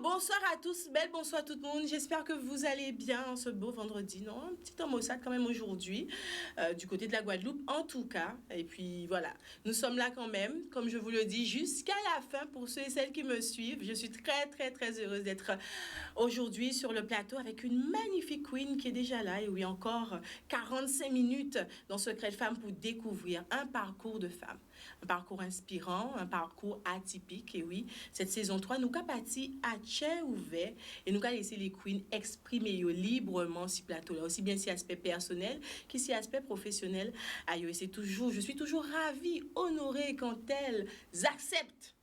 Bonsoir à tous, belle bonsoir à tout le monde. J'espère que vous allez bien en ce beau vendredi. Non, un petit temps maussade quand même aujourd'hui, du côté de la Guadeloupe en tout cas. Et puis voilà, nous sommes là quand même, comme je vous le dis, jusqu'à la fin pour ceux et celles qui me suivent. Je suis très heureuse d'être aujourd'hui sur le plateau avec une magnifique queen qui est déjà là. Et oui, encore 45 minutes dans Secret de Femme pour découvrir un parcours de femme. Un parcours inspirant, un parcours atypique. Et oui, cette saison 3, nous avons parti à Tchè ouvert et nous avons laissé les queens exprimer librement sur plateau là, aussi bien si aspect personnel que si aspect professionnel. Aïe, je suis toujours ravie, honorée quand elles acceptent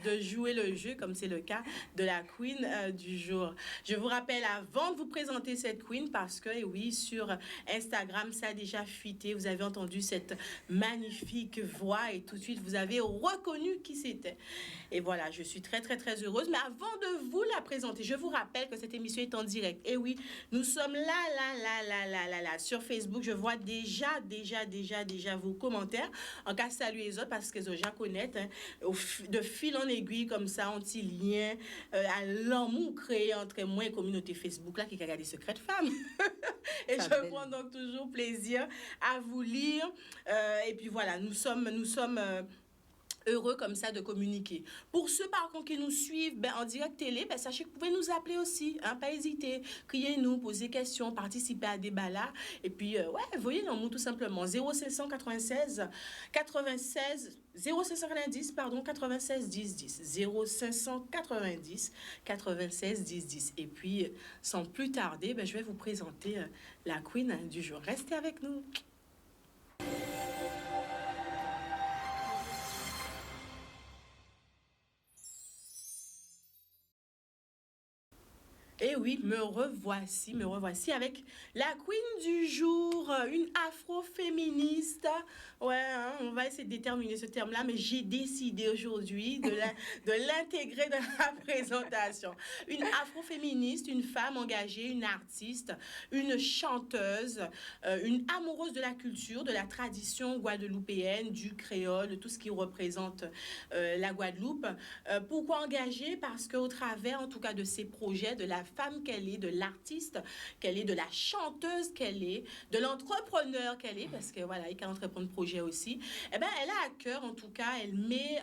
de jouer le jeu, comme c'est le cas de la queen du jour. Je vous rappelle, avant de vous présenter cette queen, parce que, et oui, sur Instagram, ça a déjà fuité, vous avez entendu cette magnifique voix et tout de suite, vous avez reconnu qui c'était. Et voilà, je suis très heureuse. Mais avant de vous la présenter, je vous rappelle que cette émission est en direct. Et oui, nous sommes là, sur Facebook. Je vois déjà vos commentaires. En cas, saluez les autres, parce que les gens connaissent, hein, de fil en aiguille comme ça, un petit lien à l'amour créé entre moi et la communauté Facebook là qui a regardé Secret de Femme. Et ça je prends donc toujours plaisir à vous lire. Et puis voilà, nous sommes heureux comme ça de communiquer. Pour ceux par contre qui nous suivent en direct télé, sachez que vous pouvez nous appeler aussi, hein, pas hésiter, criez-nous, posez questions, participez à des balades et puis voyez nous tout simplement 0596 96 0590 pardon 96 10 10 0590 96 10 10 et puis sans plus tarder, je vais vous présenter la queen du jour. Restez avec nous. Et oui, me revoici avec la queen du jour, une afroféministe. Ouais, hein, on va essayer de déterminer ce terme-là, mais j'ai décidé aujourd'hui de l'intégrer dans la présentation. Une afroféministe, une femme engagée, une artiste, une chanteuse, une amoureuse de la culture, de la tradition guadeloupéenne, du créole, de tout ce qui représente la Guadeloupe. Pourquoi engagée? Parce qu'au travers, en tout cas, de ses projets, de la femme qu'elle est, de l'artiste qu'elle est, de la chanteuse qu'elle est, de l'entrepreneur qu'elle est, parce que voilà, elle a entreprendre projet aussi, elle a à cœur, en tout cas, elle met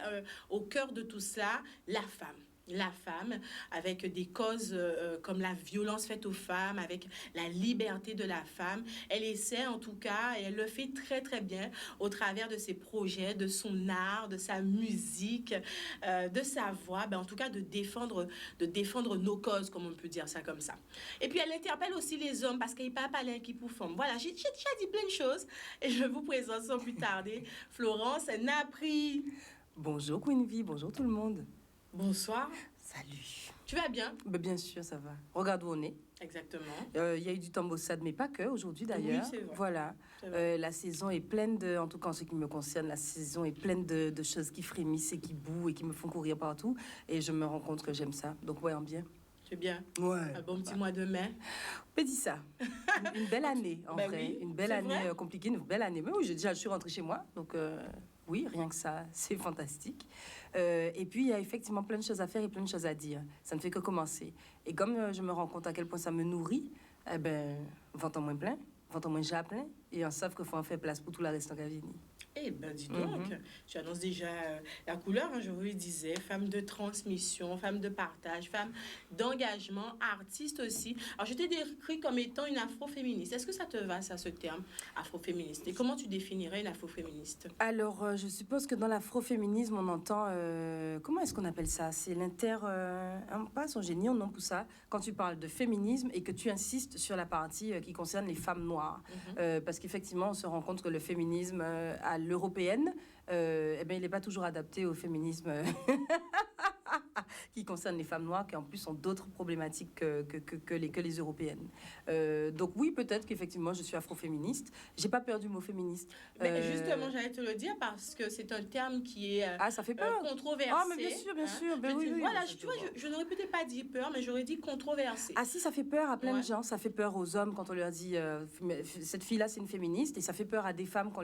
au cœur de tout ça la femme, avec des causes comme la violence faite aux femmes, avec la liberté de la femme. Elle essaie en tout cas, et elle le fait très bien au travers de ses projets, de son art, de sa musique, de sa voix, en tout cas de défendre nos causes, comme on peut dire ça comme ça. Et puis elle interpelle aussi les hommes, parce qu'il n'y a pas parler qui pour femme. Voilà, j'ai déjà dit plein de choses, et je vous présente sans plus tarder Florence Napri. Bonjour Queen V, bonjour tout le monde. Bonsoir. Salut. Tu vas bien? Bien sûr, ça va. Regarde où on est. Exactement. Il y a eu du temps maussade, mais pas que, aujourd'hui d'ailleurs. Oui, c'est vrai. Voilà. La saison est pleine de, en tout cas en ce qui me concerne, la saison est pleine de choses qui frémissent et qui bouent et qui me font courir partout. Et je me rends compte que j'aime ça. Donc ouais, en bien. C'est bien. Ouais. Un bon petit mois de mai. On dit ça. Une belle année, en vrai. Oui, une belle année compliquée, une belle année. Mais oui, je suis rentrée chez moi. Donc oui, rien que ça, c'est fantastique. Et puis, il y a effectivement plein de choses à faire et plein de choses à dire. Ça ne fait que commencer. Et comme je me rends compte à quel point ça me nourrit, ventre moins plein, ventre moins déjà plein. Et on sait qu'il faut en faire place pour tout le reste en venir. Eh ben, dis donc, tu annonces déjà la couleur, hein, je vous le disais, femme de transmission, femme de partage, femme d'engagement, artiste aussi. Alors, je t'ai décrit comme étant une afroféministe. Est-ce que ça te va, ça, ce terme, afroféministe? Et comment tu définirais une afroféministe? Alors, je suppose que dans l'afroféminisme, on entend... comment est-ce qu'on appelle ça? C'est pas son génie, on nom pour ça. Quand tu parles de féminisme et que tu insistes sur la partie qui concerne les femmes noires. Parce qu'effectivement, on se rend compte que le féminisme à l'européenne, il n'est pas toujours adapté au féminisme qui concerne les femmes noires, qui en plus ont d'autres problématiques que les européennes. Donc oui, peut-être qu'effectivement, je suis afroféministe. J'ai pas peur du mot féministe. Mais justement, j'allais te le dire parce que c'est un terme qui est ça fait peur. Controversé. Ah, mais bien sûr. Voilà, tu vois, je n'aurais peut-être pas dit peur, mais j'aurais dit controversé. Ah si, ça fait peur à plein de gens. Ça fait peur aux hommes quand on leur dit cette fille-là, c'est une féministe, et ça fait peur à des femmes qu'on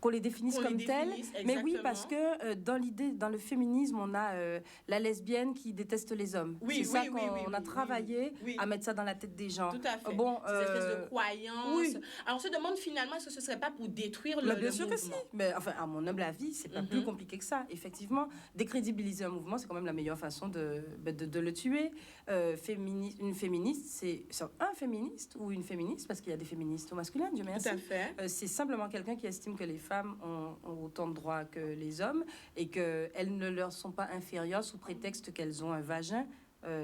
les définisse comme telles. Mais oui, parce que dans l'idée, dans le féminisme, on a la lesbienne qui déteste les hommes. Oui, c'est ça oui, oui, qu'on a travaillé à mettre ça dans la tête des gens. Tout à fait. Bon, ces espèces de croyances. Oui. Alors on se demande finalement, est-ce que ce serait pas pour détruire Mais le bien sûr mouvement? que si. Mais enfin, à mon humble avis, c'est pas plus compliqué que ça. Effectivement, décrédibiliser un mouvement, c'est quand même la meilleure façon de le tuer. Une féministe, c'est un féministe ou une féministe, parce qu'il y a des féministes au masculin, Dieu merci. Tout à fait. C'est simplement quelqu'un qui estime que les femmes ont autant de droits que les hommes et qu'elles ne leur sont pas inférieures sous prétexte qu'elles ont un vagin.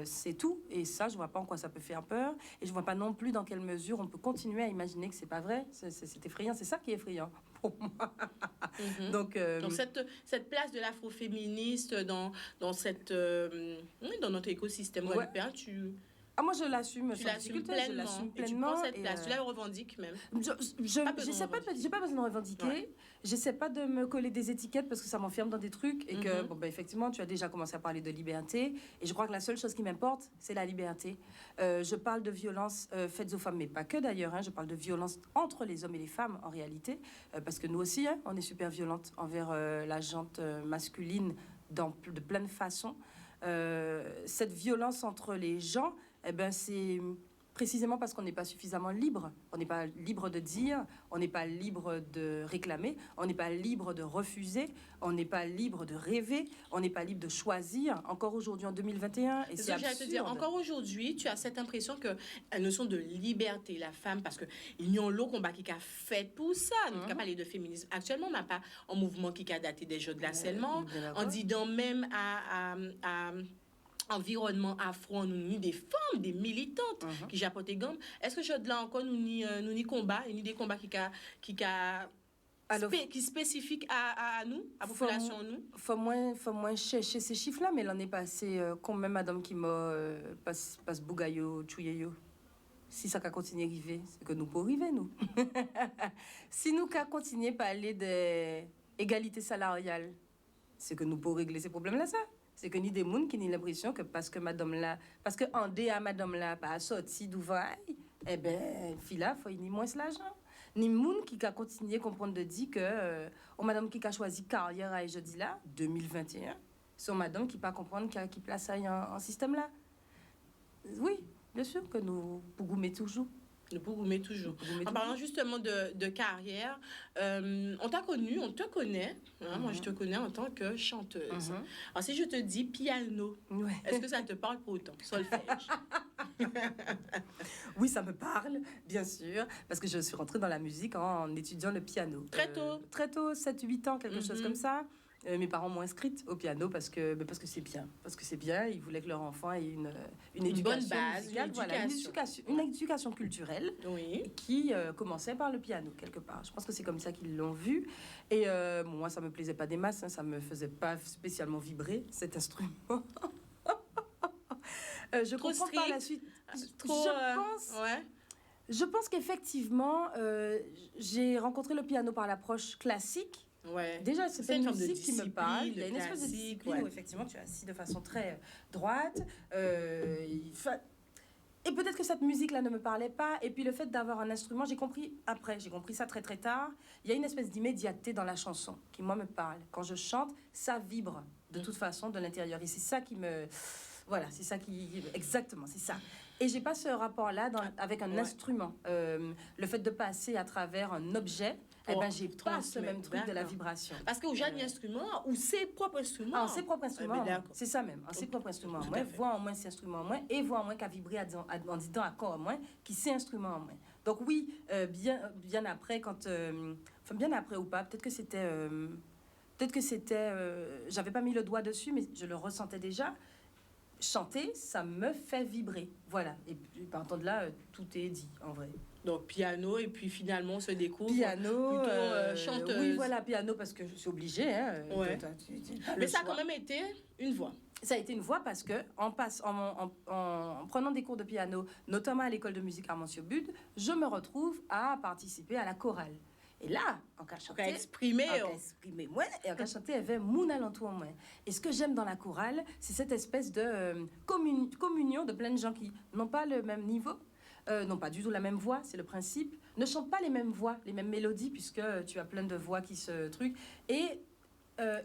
C'est tout, et ça, je vois pas en quoi ça peut faire peur, et je vois pas non plus dans quelle mesure on peut continuer à imaginer que c'est pas vrai. C'est effrayant, c'est ça qui est effrayant pour moi. Donc cette place de l'afroféministe dans notre écosystème guadeloupéen, moi, je l'assume. Tu l'assumes pleinement. Je l'assume pleinement. Et tu prends cette place. Tu la revendiques même. J'ai pas besoin de revendiquer. Ouais. J'essaie pas de me coller des étiquettes parce que ça m'enferme dans des trucs. Et que, effectivement, tu as déjà commencé à parler de liberté. Et je crois que la seule chose qui m'importe, c'est la liberté. Je parle de violences faites aux femmes, mais pas que d'ailleurs. Je parle de violences entre les hommes et les femmes, en réalité. Parce que nous aussi, on est super violente envers la gente masculine de plein de façons. Cette violence entre les gens, c'est précisément parce qu'on n'est pas suffisamment libre. On n'est pas libre de dire, on n'est pas libre de réclamer, on n'est pas libre de refuser, on n'est pas libre de rêver, on n'est pas libre de choisir, encore aujourd'hui en 2021. Et c'est absurde. Te dire, encore aujourd'hui, tu as cette impression que la notion de liberté, la femme, parce qu'il y a un combat qui a fait pour ça. Nous avons parlé de féminisme. Actuellement, on n'a pas un mouvement qui a daté des jeux de l'harcèlement, en disant même à environnement afro, nous ni des femmes, des militantes qui japotent des gommes. Est-ce que je là encore nous ni combat, ni des combats qui spécifiques à nous, à la population nous? Faut moins chercher ces chiffres-là, mais l'année passée, combien madame qui m'a passe bougayo, chouyeyo. Si ça continue à arriver, c'est que nous pouvons arriver, nous. Si nous continuer à parler d'égalité salariale, c'est que nous pouvons régler ces problèmes-là, ça. C'est que ni des gens qui ont l'impression que parce que madame là pas sorti d'ouvrail, fila faut ni moins l'argent. Ni moun qui a continué à comprendre de dire que madame qui a choisi carrière à jeudi là 2021, c'est madame qui pas comprendre qui place ça en système là. Oui, bien sûr que nous pouvons toujours. En parlant justement de carrière, on te connaît. Moi, je te connais en tant que chanteuse. Alors, si je te dis piano, est-ce que ça te parle pour autant? Solfège. Oui, ça me parle, bien sûr, parce que je suis rentrée dans la musique en étudiant le piano. Très tôt, 7-8 ans, quelque chose comme ça. Mes parents m'ont inscrite au piano parce que c'est bien. Ils voulaient que leur enfant ait une éducation bonne base, musicale, une éducation culturelle qui commençait par le piano, quelque part. Je pense que c'est comme ça qu'ils l'ont vu. Et moi, ça me plaisait pas des masses, ça me faisait pas spécialement vibrer, cet instrument. Je comprends par la suite. Je pense qu'effectivement, j'ai rencontré le piano par l'approche classique. Ouais. Déjà, c'est une musique qui me parle. Il y a une espèce de discipline où effectivement tu es assis de façon très droite. Et peut-être que cette musique-là ne me parlait pas. Et puis le fait d'avoir un instrument, j'ai compris ça très très tard. Il y a une espèce d'immédiateté dans la chanson qui, moi, me parle. Quand je chante, ça vibre de toute façon de l'intérieur. Et c'est ça qui me... Voilà, c'est ça qui... Exactement, c'est ça. Et j'ai pas ce rapport-là avec un instrument. Le fait de passer à travers un objet, j'ai pas ce même truc de la vibration. Parce que j'ai un instrument ou ses propres instruments. Ses propres instruments, c'est ça même. Ses propres instruments en moins, voix en moins, ses instruments en moins, et voix en moins qu'à vibrer en disant accord en moins, qui c'est instrument en moins. Donc oui, bien après, bien après ou pas, peut-être que c'était, j'avais pas mis le doigt dessus, mais je le ressentais déjà. Chanter, ça me fait vibrer. Voilà. Et puis, partant de là, tout est dit, en vrai. Donc, piano, et puis finalement, on se découvre piano, plutôt chanteuse. Oui, voilà, piano, parce que je suis obligée. Mais ça a quand même été une voix. Ça a été une voix parce que, en prenant des cours de piano, notamment à l'école de musique Armand-sur-Bud, je me retrouve à participer à la chorale. Et là, en cas chanter, exprimer moi, et en cas chanter, il y avait mon alentour en moi. Et ce que j'aime dans la chorale, c'est cette espèce de communion de plein de gens qui n'ont pas le même niveau, n'ont pas du tout la même voix, c'est le principe, ne chantent pas les mêmes voix, les mêmes mélodies, puisque tu as plein de voix qui se truquent, et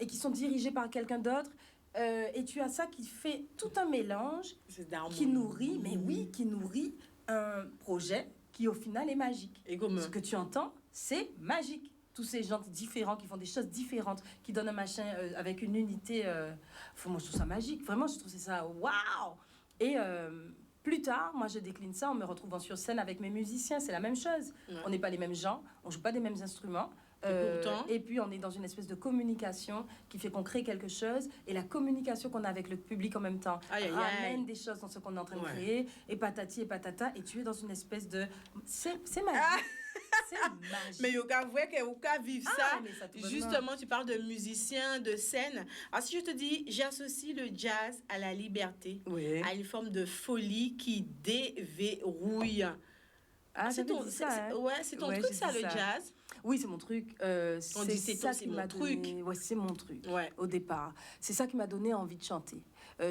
qui sont dirigées par quelqu'un d'autre, et tu as ça qui fait tout un mélange C'est d'harmonie. qui nourrit, mais oui, qui nourrit un projet qui au final est magique. Et comme... Ce que tu entends, c'est magique. Tous ces gens différents qui font des choses différentes, qui donnent un machin avec une unité. Moi, je trouve ça magique. Vraiment, je trouve ça waouh! Et plus tard, moi, je décline ça en me retrouvant sur scène avec mes musiciens. C'est la même chose. Ouais. On n'est pas les mêmes gens, on joue pas des mêmes instruments. pourtant... Et puis, on est dans une espèce de communication qui fait qu'on crée quelque chose. Et la communication qu'on a avec le public en même temps Aïe, aïe, ramène aïe. des choses dans ce qu'on est en train de Ouais. créer. Et patati et patata. Et tu es dans une espèce de... C'est magique. C'est magique. Mais yoga, vrai que yoga vivre ça. Ah, mais ça, tout bonnement. Justement, tu parles de musiciens, de scène. Alors, si je te dis, j'associe le jazz à la liberté, Oui. à une forme de folie qui déverrouille. Ah, c'est j'avais ton, dit ça, hein. ouais, c'est ton Ouais, truc, j'ai ça, dit le ça. jazz. Oui, c'est mon truc. On dit c'est ça ton, c'est qui mon m'a truc. donné... Ouais, c'est mon truc. Ouais. Au départ. C'est ça qui m'a donné envie de chanter.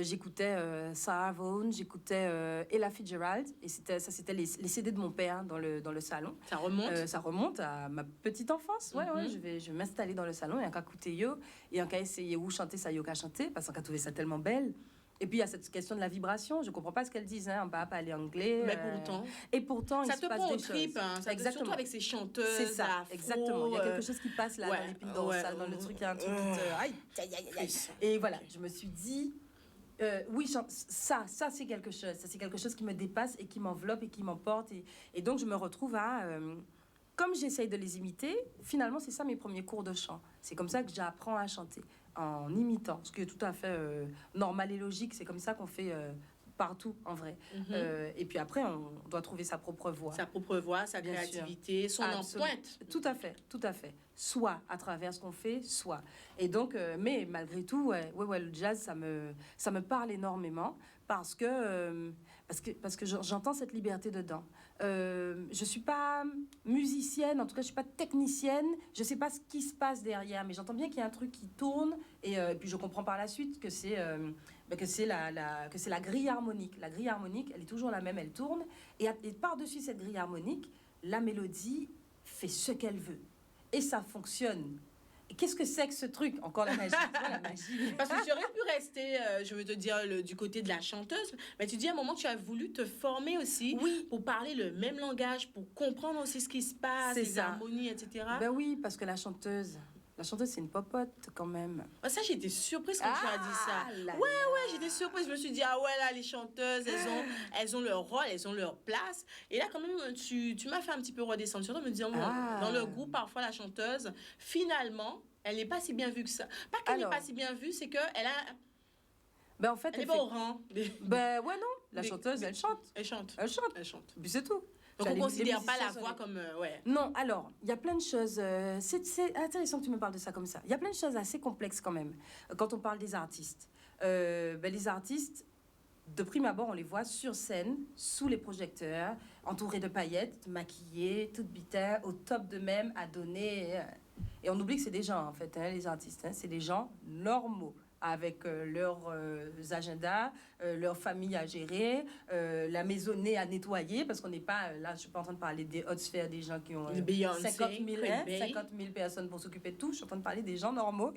J'écoutais Sarah Vaughan, j'écoutais Ella Fitzgerald, et c'était les CD de mon père dans le salon. Ça remonte. Ça remonte à ma petite enfance. Ouais, ouais, je vais m'installer dans le salon et un cas écouter yo, et un cas essayer où chanter ça yo qu'à chanter, parce qu'on a trouvé ça tellement belle. Et puis il y a cette question de la vibration. Je comprends pas ce qu'elle disent, hein, on va parler anglais. Mais pourtant, et pourtant, ça il te se passe prend au des trip, choses. hein, Exactement. surtout avec ces chanteuses. C'est ça, afro, exactement. Il y a quelque chose qui passe là ouais, dans les pays dorsales, dans le truc, il y a un truc qui te... Aïe, aïe, aïe, aïe. Et voilà, je me suis dit, oui, ça c'est quelque chose. Ça c'est quelque chose qui me dépasse et qui m'enveloppe et qui m'emporte. Et donc je me retrouve à... comme j'essaye de les imiter, finalement c'est ça mes premiers cours de chant. C'est comme ça que j'apprends à chanter, en imitant, ce qui est tout à fait normal et logique. C'est comme ça qu'on fait... partout en vrai. Et puis après, on doit trouver sa propre voix. Sa propre voix, sa Bien créativité, son Absolument. empreinte. Tout à fait, tout à fait. Soit à travers ce qu'on fait, soit. Et donc, mais malgré tout, ouais, le jazz, ça me parle énormément parce que j'entends cette liberté dedans. Je suis pas musicienne, en tout cas, je suis pas technicienne. Je sais pas ce qui se passe derrière, mais j'entends bien qu'il y a un truc qui tourne. Et puis je comprends par la suite que c'est la grille harmonique. La grille harmonique, elle est toujours la même, elle tourne. Et par-dessus cette grille harmonique, la mélodie fait ce qu'elle veut. Et ça fonctionne. Et qu'est-ce que c'est que ce truc? Encore la magie. Tu vois, la magie. Parce que tu aurais pu rester, je veux te dire, du côté de la chanteuse, mais tu dis à un moment, tu as voulu te former aussi pour parler le même langage, pour comprendre aussi ce qui se passe, C'est les ça. harmonies, etc. Ben oui, parce que la chanteuse, c'est une popote quand même. Ah, ça, j'étais surprise quand tu as dit ça. Là, Ouais, j'étais surprise. Je me suis dit, ah ouais, là, les chanteuses, elles ont leur rôle, elles ont leur place. Et là, quand même, tu m'as fait un petit peu redescendre sur toi, me disant, bon, dans le groupe, parfois, la chanteuse, finalement, elle n'est pas si bien vue que ça. Pas qu'elle n'est pas si bien vue, c'est qu'elle a... Ben en fait, Elle n'est pas au rang. Ben ouais, non. La chanteuse, elle chante. Elle chante. Elle chante. Elle chante. Puis c'est tout. Donc, on ne Les considère pas la musiciens voix sont comme... ouais. Non, alors, il y a plein de choses... c'est intéressant que tu me parles de ça comme ça. Il y a plein de choses assez complexes quand même, quand on parle des artistes. Les artistes, de prime abord, on les voit sur scène, sous les projecteurs, entourés de paillettes, maquillés, toutes bitains, au top d'eux-mêmes, à donner... Et on oublie que c'est des gens, en fait, hein, les artistes. Hein, c'est des gens normaux, avec leurs agendas, leur famille à gérer, la maisonnée à nettoyer, parce qu'on n'est pas, là, je ne suis pas en train de parler des hautes sphères, des gens qui ont 50 000 personnes pour s'occuper de tout. Je suis en train de parler des gens normaux.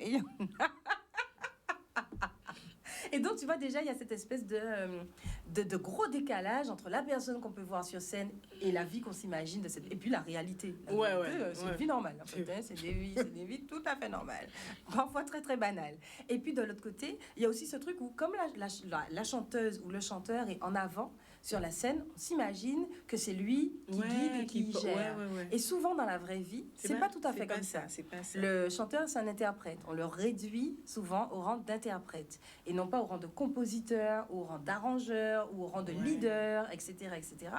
Et donc, tu vois, déjà, il y a cette espèce de gros décalage entre la personne qu'on peut voir sur scène et la vie qu'on s'imagine de cette... Et puis la réalité. C'est une vie normale, en fait. Hein, c'est des vies tout à fait normales. Parfois très, très banales. Et puis, de l'autre côté, il y a aussi ce truc où, comme la chanteuse ou le chanteur est en avant sur la scène, on s'imagine que c'est lui qui guide et qui gère. Et souvent, dans la vraie vie, c'est pas tout à fait comme ça. Le chanteur, c'est un interprète. On le réduit souvent au rang d'interprète. Et non pas au rang de compositeur, au rang d'arrangeur, ou au rang de leader, etc. etc.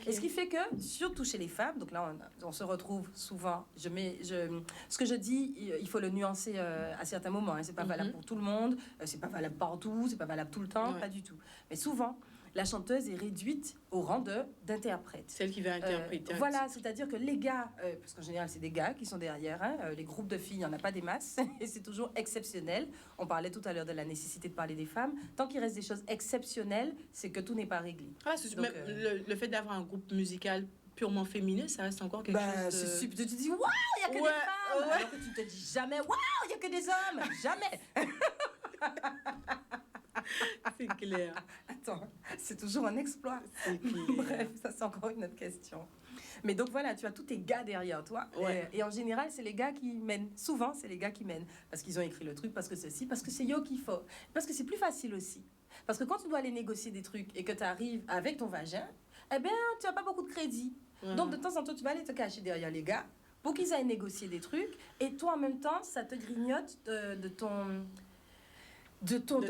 Et ce qui fait que, surtout chez les femmes, donc là, on se retrouve souvent, ce que je dis, il faut le nuancer à certains moments. Hein. C'est pas valable pour tout le monde, c'est pas valable partout, c'est pas valable tout le temps, pas du tout. Mais souvent, la chanteuse est réduite au rang d'interprète. Celle qui va interpréter. Voilà, c'est-à-dire que les gars, parce qu'en général, c'est des gars qui sont derrière, hein, les groupes de filles, il n'y en a pas des masses, et c'est toujours exceptionnel. On parlait tout à l'heure de la nécessité de parler des femmes. Tant qu'il reste des choses exceptionnelles, c'est que tout n'est pas réglé. Donc, le fait d'avoir un groupe musical purement féminin, ça reste encore quelque chose de... C'est super. Tu te dis, waouh, il n'y a que des femmes. Alors que tu te dis jamais, waouh, il n'y a que des hommes. Jamais. C'est clair. Attends, c'est toujours un exploit. C'est clair. Bref, ça c'est encore une autre question. Mais donc voilà, tu as tous tes gars derrière toi. Ouais. Et en général, c'est les gars qui mènent. Souvent, c'est les gars qui mènent. Parce qu'ils ont écrit le truc, parce que ceci, parce que c'est yo qu'il faut. Parce que c'est plus facile aussi. Parce que quand tu dois aller négocier des trucs et que tu arrives avec ton vagin, eh bien, tu n'as pas beaucoup de crédit. Ouais. Donc de temps en temps, tu vas aller te cacher derrière les gars pour qu'ils aillent négocier des trucs. Et toi, en même temps, ça te grignote de ta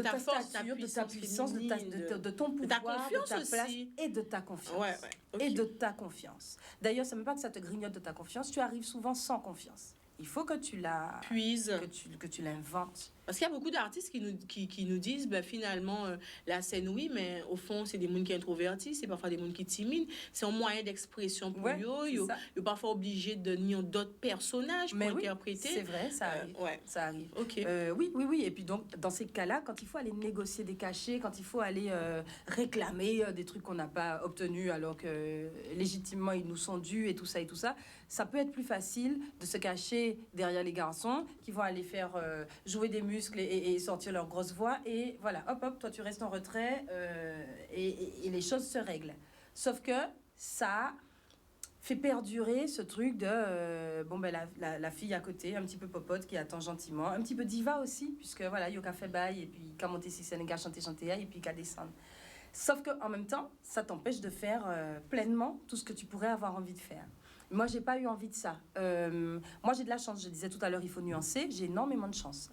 ta force, stature, ta de ta puissance, de ton de ta pouvoir, confiance de ta place aussi. et de ta confiance. Ouais, ouais. Ok. Et de ta confiance. D'ailleurs, c'est même pas que ça te grignote de ta confiance, tu arrives souvent sans confiance. Il faut que tu la Puise. que tu l'inventes. Parce qu'il y a beaucoup d'artistes qui nous disent, ben, finalement, la scène, oui, mais au fond, c'est des gens qui sont introvertis, c'est parfois des gens qui sont timides. C'est un moyen d'expression pour Ouais, eux. c'est Ils ça. sont parfois obligés de nier d'autres personnages Mais pour oui, interpréter. c'est vrai, ça arrive. Ouais. Ça arrive. Ok. Oui. Et puis donc, dans ces cas-là, quand il faut aller négocier des cachets, quand il faut aller réclamer des trucs qu'on n'a pas obtenus alors que légitimement ils nous sont dus et tout ça, ça peut être plus facile de se cacher derrière les garçons qui vont aller faire jouer des muscles et sortir leur grosse voix. Et voilà, hop, toi tu restes en retrait et les choses se règlent. Sauf que ça fait perdurer ce truc de la fille à côté, un petit peu popote qui attend gentiment, un petit peu diva aussi, puisque voilà, yoka fait bail et puis qu'à monter si c'est un gars chanter et puis qu'à descendre. Sauf que en même temps, ça t'empêche de faire pleinement tout ce que tu pourrais avoir envie de faire. Moi, j'ai pas eu envie de ça. Moi, j'ai de la chance. Je disais tout à l'heure, il faut nuancer. J'ai énormément de chance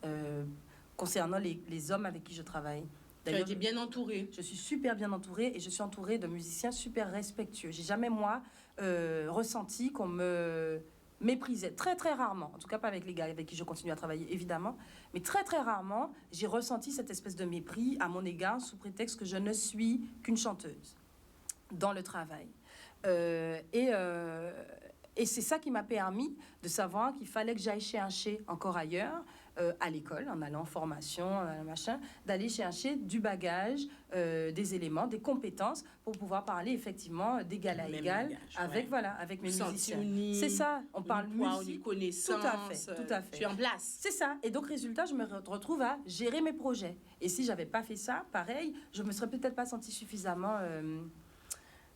concernant les hommes avec qui je travaille. Tu as été bien entourée. Je suis super bien entourée et je suis entourée de musiciens super respectueux. J'ai jamais, moi, ressenti qu'on me méprisait. Très, très rarement. En tout cas, pas avec les gars avec qui je continue à travailler, évidemment. Mais très, très rarement, j'ai ressenti cette espèce de mépris à mon égard sous prétexte que je ne suis qu'une chanteuse dans le travail. Et c'est ça qui m'a permis de savoir qu'il fallait que j'aille chercher encore ailleurs, à l'école, en allant en formation, machin, d'aller chercher du bagage, des éléments, des compétences pour pouvoir parler effectivement d'égal à Même égal langage, avec, ouais. voilà, avec mes Sentir musiciens. uni, C'est ça, on parle poids, musique. une connaissance. Tout à fait. Tu es en place. C'est ça. Et donc, résultat, je me retrouve à gérer mes projets. Et si j'avais pas fait ça, pareil, je me serais peut-être pas sentie suffisamment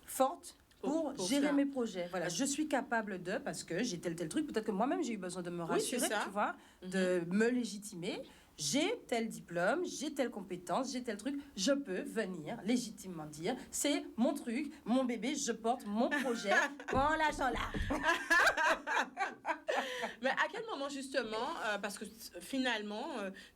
forte pour gérer ça. mes projets. Voilà, je suis capable de, parce que j'ai tel truc, peut-être que moi-même j'ai eu besoin de me rassurer, c'est ça. tu vois, de me légitimer. J'ai tel diplôme, j'ai telle compétence, j'ai tel truc, je peux venir légitimement dire, c'est mon truc, mon bébé, je porte mon projet, on lâche là. Mais à quel moment justement, parce que finalement,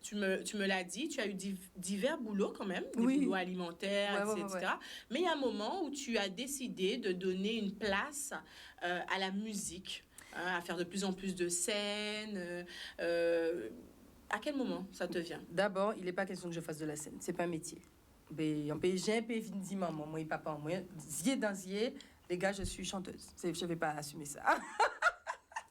tu me l'as dit, tu as eu divers boulots quand même, des Oui. boulots alimentaires, Ouais, etc. ouais. Mais il y a un moment où tu as décidé de donner une place à la musique, à faire de plus en plus de scènes. À quel moment ça te vient? D'abord, il n'est pas question que je fasse de la scène, c'est pas un métier. Mais j'ai un peu dit maman, moi et papa, moi, zier dans zier, les gars, je suis chanteuse. Je vais pas assumer ça.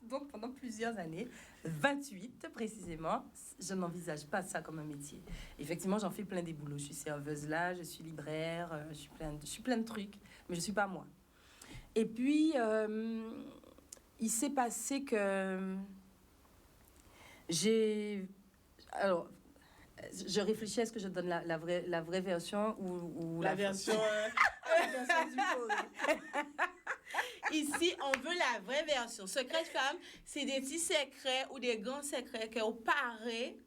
Donc, pendant plusieurs années, 28 précisément, je n'envisage pas ça comme un métier. Effectivement, j'en fais plein des boulots. Je suis serveuse là, je suis libraire, je suis plein de trucs, mais je suis pas moi. Et puis, il s'est passé que alors, je réfléchis, est-ce que je donne la vraie version ou la version... la version du Corée. Ici, on veut la vraie version. Secret femme, c'est des petits secrets ou des grands secrets qu'on paraît.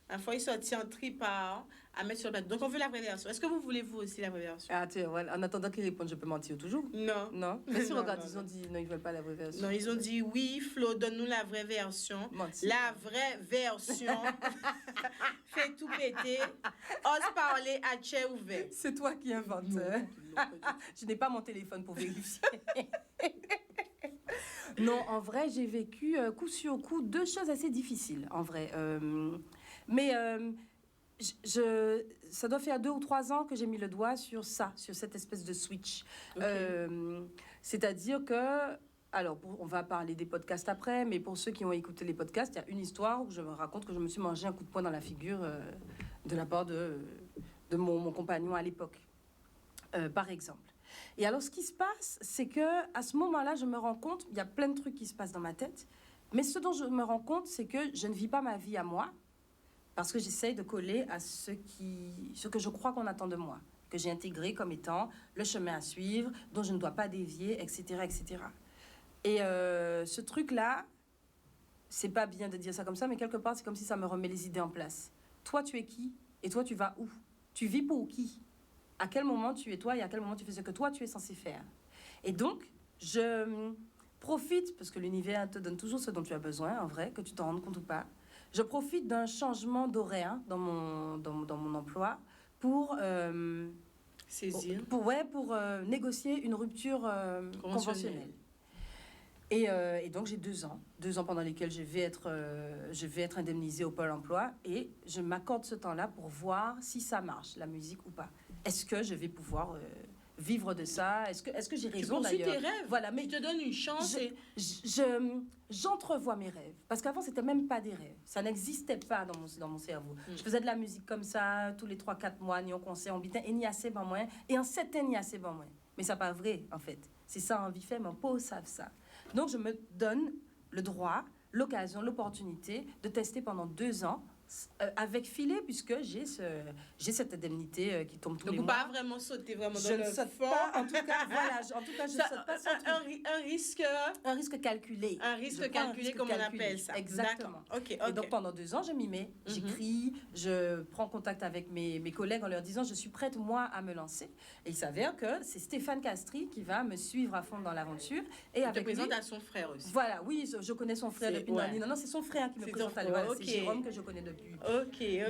Une fois, ils sont en tripart à mettre sur le plateau. Donc, on veut la vraie version. Est-ce que vous voulez, vous aussi, la vraie version? Ah, tiens, voilà. En attendant qu'ils répondent, je peux mentir toujours. Non. Non. Mais si Non, regarde, non, ils ont dit non, ils veulent pas la vraie version. Non, ils ont dit oui, Flo, donne-nous la vraie version. Menti. La vraie version. Fais tout péter. Ose parler à tchè ouvert. C'est toi qui inventes. Je n'ai pas mon téléphone pour vérifier. Non, en vrai, j'ai vécu coup sur coup 2 choses assez difficiles, en vrai. Mais ça doit faire 2 ou 3 ans que j'ai mis le doigt sur ça, sur cette espèce de switch. Okay. C'est-à-dire que... Alors, on va parler des podcasts après, mais pour ceux qui ont écouté les podcasts, il y a une histoire où je me raconte que je me suis mangé un coup de poing dans la figure de la part de mon compagnon à l'époque, par exemple. Et alors, ce qui se passe, c'est que à ce moment-là, je me rends compte, il y a plein de trucs qui se passent dans ma tête, mais ce dont je me rends compte, c'est que je ne vis pas ma vie à moi, parce que j'essaye de coller à ce que je crois qu'on attend de moi, que j'ai intégré comme étant le chemin à suivre, dont je ne dois pas dévier, etc., etc. Et ce truc-là, c'est pas bien de dire ça comme ça, mais quelque part, c'est comme si ça me remet les idées en place. Toi, tu es qui? Et toi, tu vas où? Tu vis pour qui? À quel moment tu es toi et à quel moment tu fais ce que toi, tu es censé faire? Et donc, je profite, parce que l'univers te donne toujours ce dont tu as besoin, en vrai, que tu t'en rendes compte ou pas. Je profite d'un changement d'horaire dans mon emploi pour... Saisir. Pour négocier une rupture conventionnelle. Et donc, j'ai 2 ans. 2 ans pendant lesquels je vais être indemnisée au Pôle emploi. Et je m'accorde ce temps-là pour voir si ça marche, la musique ou pas. Est-ce que je vais pouvoir vivre de ça? Est-ce que j'ai raison d'ailleurs? Tu poursuis tes rêves. Voilà, mais tu te donnes une chance. j'entrevois mes rêves. Parce qu'avant, c'était même pas des rêves. Ça n'existait pas dans mon cerveau. Je faisais de la musique comme ça, tous les 3-4 mois, ni en concert, en bitin, et ni assez bon moins. Et en 7 ans, ni assez bon moins. Mais ça pas vrai, en fait. C'est ça, en vie fait, mais pas savent ça. Donc, je me donne le droit, l'occasion, l'opportunité de tester pendant 2 ans avec filet, puisque j'ai cette indemnité qui tombe tous les mois. Donc, pas vraiment sauter vraiment Je dans ne le saute fond. pas, en tout cas, voilà, je ne saute pas sur un risque... Un risque calculé. Un risque calculé, comme on appelle ça. Exactement. Okay. Et donc, pendant 2 ans, je m'y mets. J'écris, je prends contact avec mes collègues en leur disant, je suis prête, moi, à me lancer. Et il s'avère que c'est Stéphane Castry qui va me suivre à fond dans l'aventure. Et il te présente à son frère aussi. Voilà, oui, je connais son frère depuis... Non, c'est son frère qui me présente à lui. Voilà, c'est Jérôme que je connais depuis.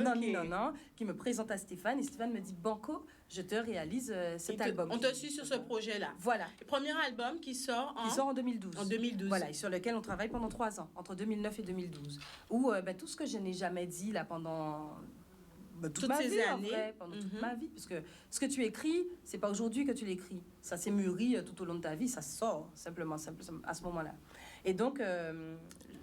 Non, qui me présente à Stéphane. Et Stéphane me dit, Banco, je te réalise cet album. On te suit sur ce projet-là. Voilà. Le premier album qui sort en 2012. En 2012. Voilà, et sur lequel on travaille pendant 3 ans, entre 2009 et 2012. Où tout ce que je n'ai jamais dit là pendant toute ma vie, en vrai, pendant toute ma vie. Parce que ce que tu écris, c'est pas aujourd'hui que tu l'écris. Ça s'est mûri tout au long de ta vie, ça sort simplement à ce moment-là. Et donc...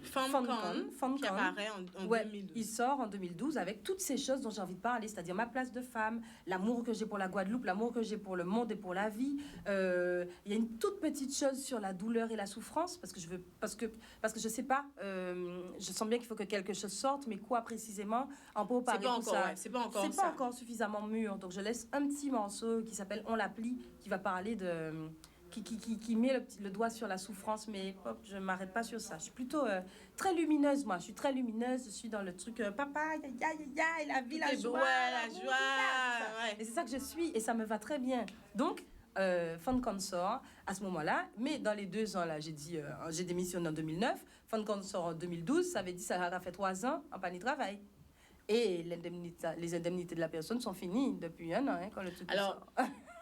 FunCon, qui apparaît en 2012. Il sort en 2012 avec toutes ces choses dont j'ai envie de parler, c'est-à-dire ma place de femme, l'amour que j'ai pour la Guadeloupe, l'amour que j'ai pour le monde et pour la vie. Il y a une toute petite chose sur la douleur et la souffrance, parce que je sais pas, je sens bien qu'il faut que quelque chose sorte, mais quoi précisément? En pour parler de ça. C'est pas encore suffisamment mûr, donc je laisse un petit morceau qui s'appelle On l'applie, qui va parler de... Qui met le doigt sur la souffrance, mais hop, je ne m'arrête pas sur ça. Je suis plutôt très lumineuse, moi. Je suis très lumineuse, je suis dans le truc papa, la vie, la joie. La joie. Ouais. Et c'est ça que je suis, et ça me va très bien. Donc, FunCon sort à ce moment-là, mais dans les 2 ans, là, j'ai démissionné en 2009. FunCon sort en 2012, ça veut dire que ça a fait 3 ans en panier de travail. Et les indemnités de la personne sont finies depuis 1 an, quand le truc sort.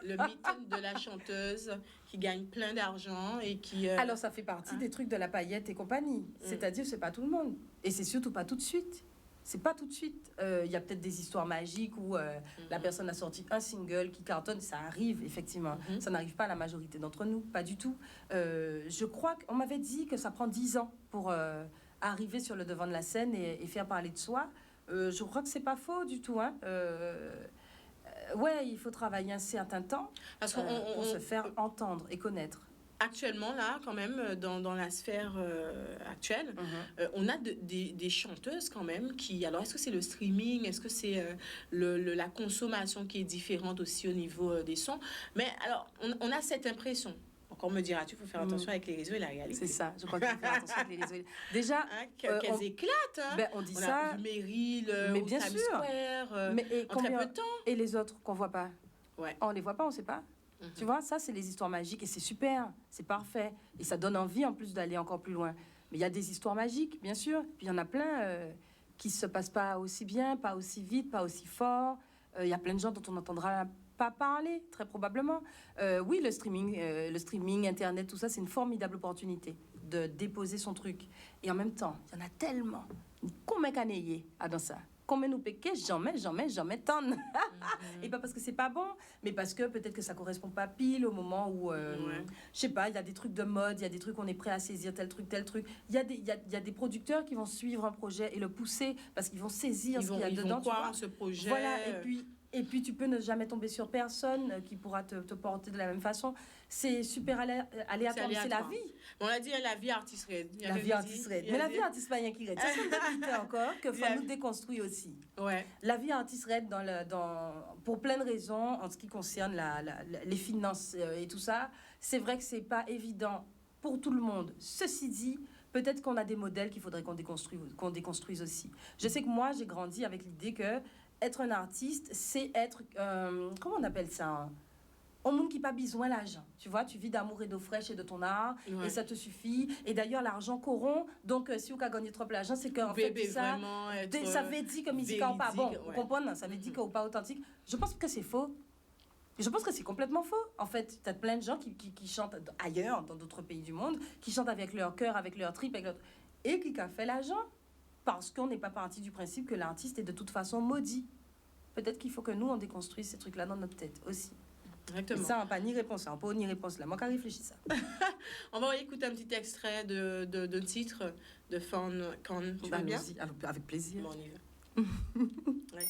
Le mythe de la chanteuse qui gagne plein d'argent et qui... Alors, ça fait partie des trucs de la paillette et compagnie. C'est-à-dire, c'est pas tout le monde. Et c'est surtout pas tout de suite. C'est pas tout de suite. Il y a peut-être des histoires magiques où la personne a sorti un single qui cartonne. Ça arrive, effectivement. Ça n'arrive pas à la majorité d'entre nous. Pas du tout. Je crois qu'on m'avait dit que ça prend 10 ans pour arriver sur le devant de la scène et faire parler de soi. Je crois que c'est pas faux du tout, hein. Ouais, il faut travailler un certain temps pour se faire entendre et connaître. Actuellement, là, quand même, dans la sphère actuelle, on a des chanteuses quand même qui... Alors, est-ce que c'est le streaming? Est-ce que c'est la consommation qui est différente aussi au niveau des sons? Mais alors, on a cette impression. Encore me dira-tu, il faut faire attention avec les réseaux et la réalité. C'est ça, je crois qu'il faut faire attention avec les réseaux. Déjà, qu'elles éclatent. Hein. On dit ça. A vu Meryl, mais bien Times sûr. Square, en très peu de temps. Et les autres qu'on voit pas. Ouais. On les voit pas, on sait pas. Tu vois, ça, c'est les histoires magiques et c'est super, c'est parfait. Et ça donne envie en plus d'aller encore plus loin. Mais il y a des histoires magiques, bien sûr. Puis il y en a plein qui se passent pas aussi bien, pas aussi vite, pas aussi fort. Il y a plein de gens dont on n'entendra pas parler, très probablement. Oui, le streaming, Internet, tout ça, c'est une formidable opportunité de déposer son truc. Et en même temps, il y en a tellement. Combien canayé dans ça? Combien nous péquer? Jamais tonne. Et pas parce que c'est pas bon, mais parce que peut-être que ça correspond pas pile au moment où, je sais pas, il y a des trucs de mode, il y a des trucs qu'on est prêt à saisir, tel truc. Il y a des producteurs qui vont suivre un projet et le pousser parce qu'ils vont saisir ce qu'il y a dedans. Ils vont croire en ce projet. Voilà, et puis Et puis, tu peux ne jamais tomber sur personne qui pourra te porter de la même façon. C'est super aléatoire, mais c'est la vie. On a dit la vie artiste raide. La vie artiste raide. Mais la vie artiste pas rien qui raide. C'est une idée encore que faut nous déconstruire aussi. Ouais. La vie artiste raide pour plein de raisons en ce qui concerne les finances et tout ça. C'est vrai que c'est pas évident pour tout le monde. Ceci dit, peut-être qu'on a des modèles qu'il faudrait qu'on déconstruise aussi. Je sais que moi, j'ai grandi avec l'idée que être un artiste, c'est être... comment on appelle ça, hein? Au monde qui n'a pas besoin d'argent. Tu vois, tu vis d'amour et d'eau fraîche et de ton art, et ça te suffit. Et d'ailleurs, l'argent corrompt. Donc, si on a gagné trop l'argent, c'est qu'en fait, ça veut dire que musique n'est pas bon. Vous comprenez? Ça veut dire qu'on n'est pas authentique. Je pense que c'est faux. Je pense que c'est complètement faux. En fait, tu as plein de gens qui chantent ailleurs, dans d'autres pays du monde, qui chantent avec leur cœur, avec leur trip, et qui ont fait l'argent. Parce qu'on n'est pas parti du principe que l'artiste est de toute façon maudit. Peut-être qu'il faut que nous, on déconstruise ces trucs-là dans notre tête aussi. Exactement. Ça, on n'a pas ni réponse, on n'a pas ni réponse là. Moi, quand réfléchis ça. On va écouter un petit extrait de titre de Fan Con. Tu vas bien? Avec plaisir. Bon, on y va. Ouais.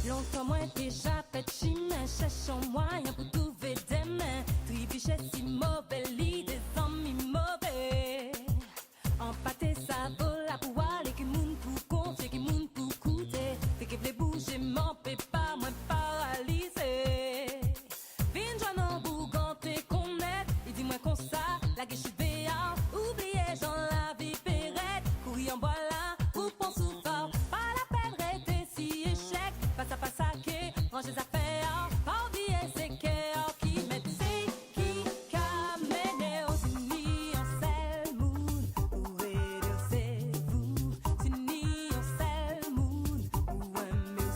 Longtemps moi déjà fait chemin, cherchant moyen pour trouver des mains. Tribuchet si mauvais, lit des amis mauvais. En pâté ça vaut la poêle et qui moun pour compter, qui moun pour coûter. Fait que les bouger m'empêche pas, moi paralysé. Vin joint en bouganté qu'on est, et dis-moi qu'on ça, la guiche béant. Oubliez j'en la vie pérette, courir en bois là, ou pense souvent. Pas la peine rester si échec, face à face à quai, ranger les affaires, pas oublier c'est cœur qui met qui camène aux unis en seul mood, où c'est vous, unis en seul mood, où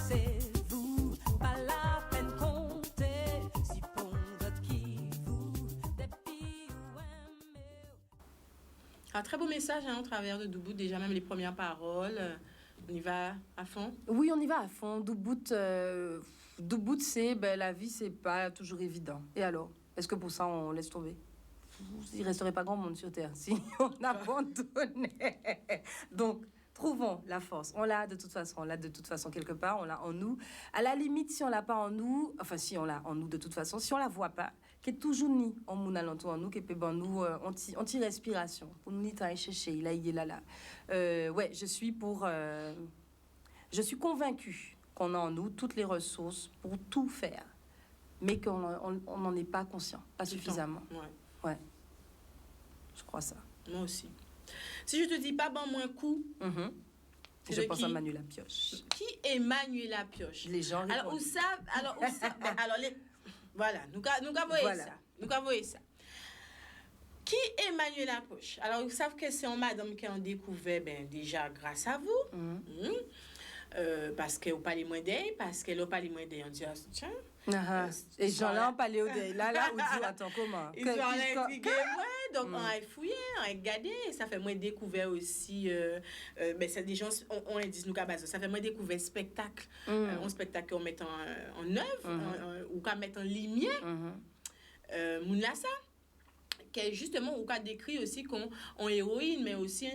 c'est vous, pas la peine compter, si pour d'autres qui vous, depuis où Un très beau message au travers de Doubout, déjà même les premières paroles. On y va à fond? Oui, on y va à fond. Doubout, c'est la vie, c'est pas toujours évident. Et alors, est-ce que pour ça, on laisse tomber? Il resterait pas grand monde sur Terre si on abandonnait. Donc, trouvons la force. On l'a de toute façon. On l'a de toute façon quelque part. On l'a en nous. À la limite, si on l'a pas en nous, enfin, si on l'a en nous de toute façon, si on la voit pas, qui est toujours ni en mon alentour en nous, qui peut ben nous anti-respiration pour nous ni chercher là il est là. Ouais, je suis convaincue qu'on a en nous toutes les ressources pour tout faire, mais qu'on n'en est pas conscient, pas suffisamment. Ouais. Je crois ça. Moi aussi. Si je te dis pas ban moins coup, je pense à Manuela Pioche. Qui est Manuela Pioche? Les gens. Alors où ça? Voilà, nous avons ça. Qui est Manuela Pioche? Alors, vous savez que c'est une madame qui a découvert déjà grâce à vous. Parce qu'elle n'a pas les moins d'elle, parce qu'elle n'a pas les moins d'elle. On dit, tiens. Et Jean-là, on parlait au dé. Là, on dit, attends, comment? Ils sont intrigués, ouais. Donc, on a fouillé, on a regardé. Ça fait moins découvert aussi. C'est des gens, on dit, nous, ça fait moins découvert spectacle. Un spectacle qu'on met en œuvre, ou qu'on met en lumière. Mouna, ça. Qui justement ou qu'a décrit aussi qu'on héroïne mais aussi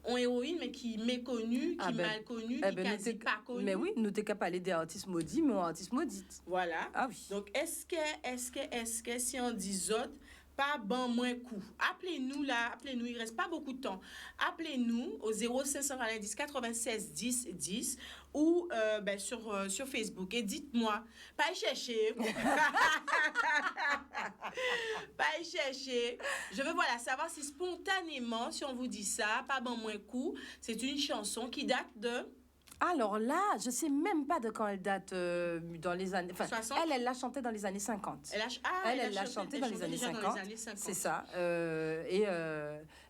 on héroïne mais qui méconnue, qui mal connue, qui quasi pas connue. Mais oui, nous t'es qu'à parler des artistes maudits mais artistes maudites. Voilà. Ah oui. Donc est-ce que si on dit autres pas bon moins coup. Appelez-nous, il reste pas beaucoup de temps. Appelez-nous au 0590 96 10 10 ou sur Facebook et dites-moi, pas y chercher. Pas y chercher. Je veux savoir si spontanément, si on vous dit ça, pas bon moins coup, c'est une chanson qui date de... Alors là, je sais même pas de quand elle date dans les années... Enfin, 60? Elle l'a chanté dans les années 50. Elle l'a chanté dans les années 50. C'est ça.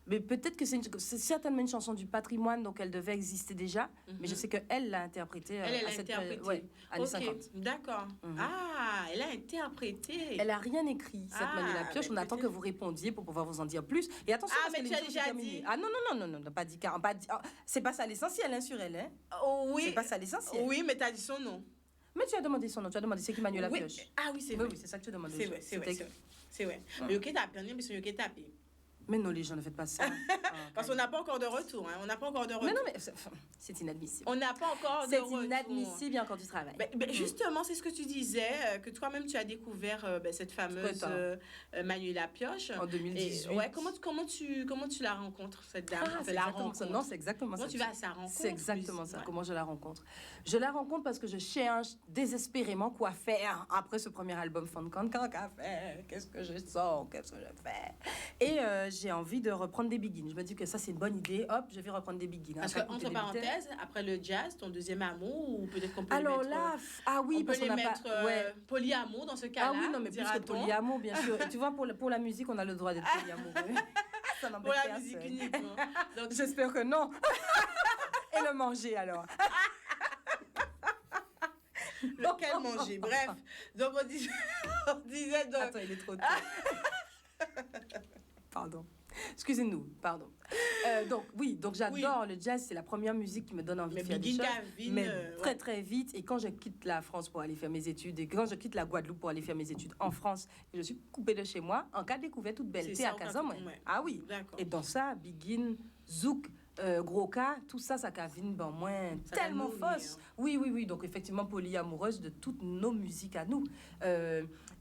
Mais peut-être que c'est certainement une chanson du patrimoine, donc elle devait exister déjà. Mais je sais qu'elle l'a interprétée Elle à a cette interprété. période, années 50. D'accord. Ah, elle a interprété. Elle a rien écrit, cette Manuela Pioche. On attend que vous répondiez pour pouvoir vous en dire plus. Et attention, parce mais que tu as l'émission, déjà c'est terminé. dit. Ah non, pas dit. C'est pas ça l'essentiel, hein, sur elle. Hein. Oh, oui. C'est pas ça l'essentiel. Oui, mais tu as dit son nom. Mais tu as demandé son nom, tu as demandé c'est qui Manuela Pioche. Ah oui, c'est vrai. Oui, c'est ça que tu demandes. C'est vrai, c'est vrai. C'est vrai. Mais ok, t'as perdu, mais c'est ok, tapé. Mais non, les gens ne faites pas ça. Parce qu'on n'a pas encore de retour. Hein. On n'a pas encore de retour. Mais non, mais c'est inadmissible. On n'a pas encore de retour. C'est inadmissible, il y a encore du travail. Justement, c'est ce que tu disais, que toi-même, tu as découvert cette fameuse Manuela Pioche. En 2018. Et, ouais, comment tu la rencontres, cette dame? Non, c'est exactement ça. Comment tu vas à sa rencontre? C'est exactement ça, comment je la rencontre. Je la rencontre parce que je cherche désespérément quoi faire après ce premier album Fun Cancan. Qu'est-ce que je sors? Qu'est-ce que je fais? Et j'ai envie de reprendre des begins. Je me dis que ça, c'est une bonne idée. Hop, je vais reprendre des begins. Parce que, entre parenthèses, après le jazz, ton deuxième amour, ou peut-être qu'on peut alors les mettre... ah oui, parce qu'on a mettre polyamour dans ce cas-là. Ah oui, non, mais plus que polyamour, bien sûr. Et tu vois, pour la musique, on a le droit d'être polyamoureux. Ça pour la musique uniquement. Donc, j'espère que non. Et le manger, alors. Lequel manger? Bref. Donc, on disait... Donc... Attends, il est trop tôt. Pardon. Excusez-nous, pardon. Donc j'adore le jazz, c'est la première musique qui me donne envie de faire des choses. Mais très très vite, et quand je quitte la France pour aller faire mes études, et quand je quitte la Guadeloupe pour aller faire mes études en France, et je suis coupée de chez moi, en cas de découverte toute belle, à Kazan, ah oui. Et dans ça, Begin, Zouk, Gros cas, tout ça, ça cavine ben moins tellement fausse. Oui. Donc effectivement, polyamoureuse de toutes nos musiques à nous.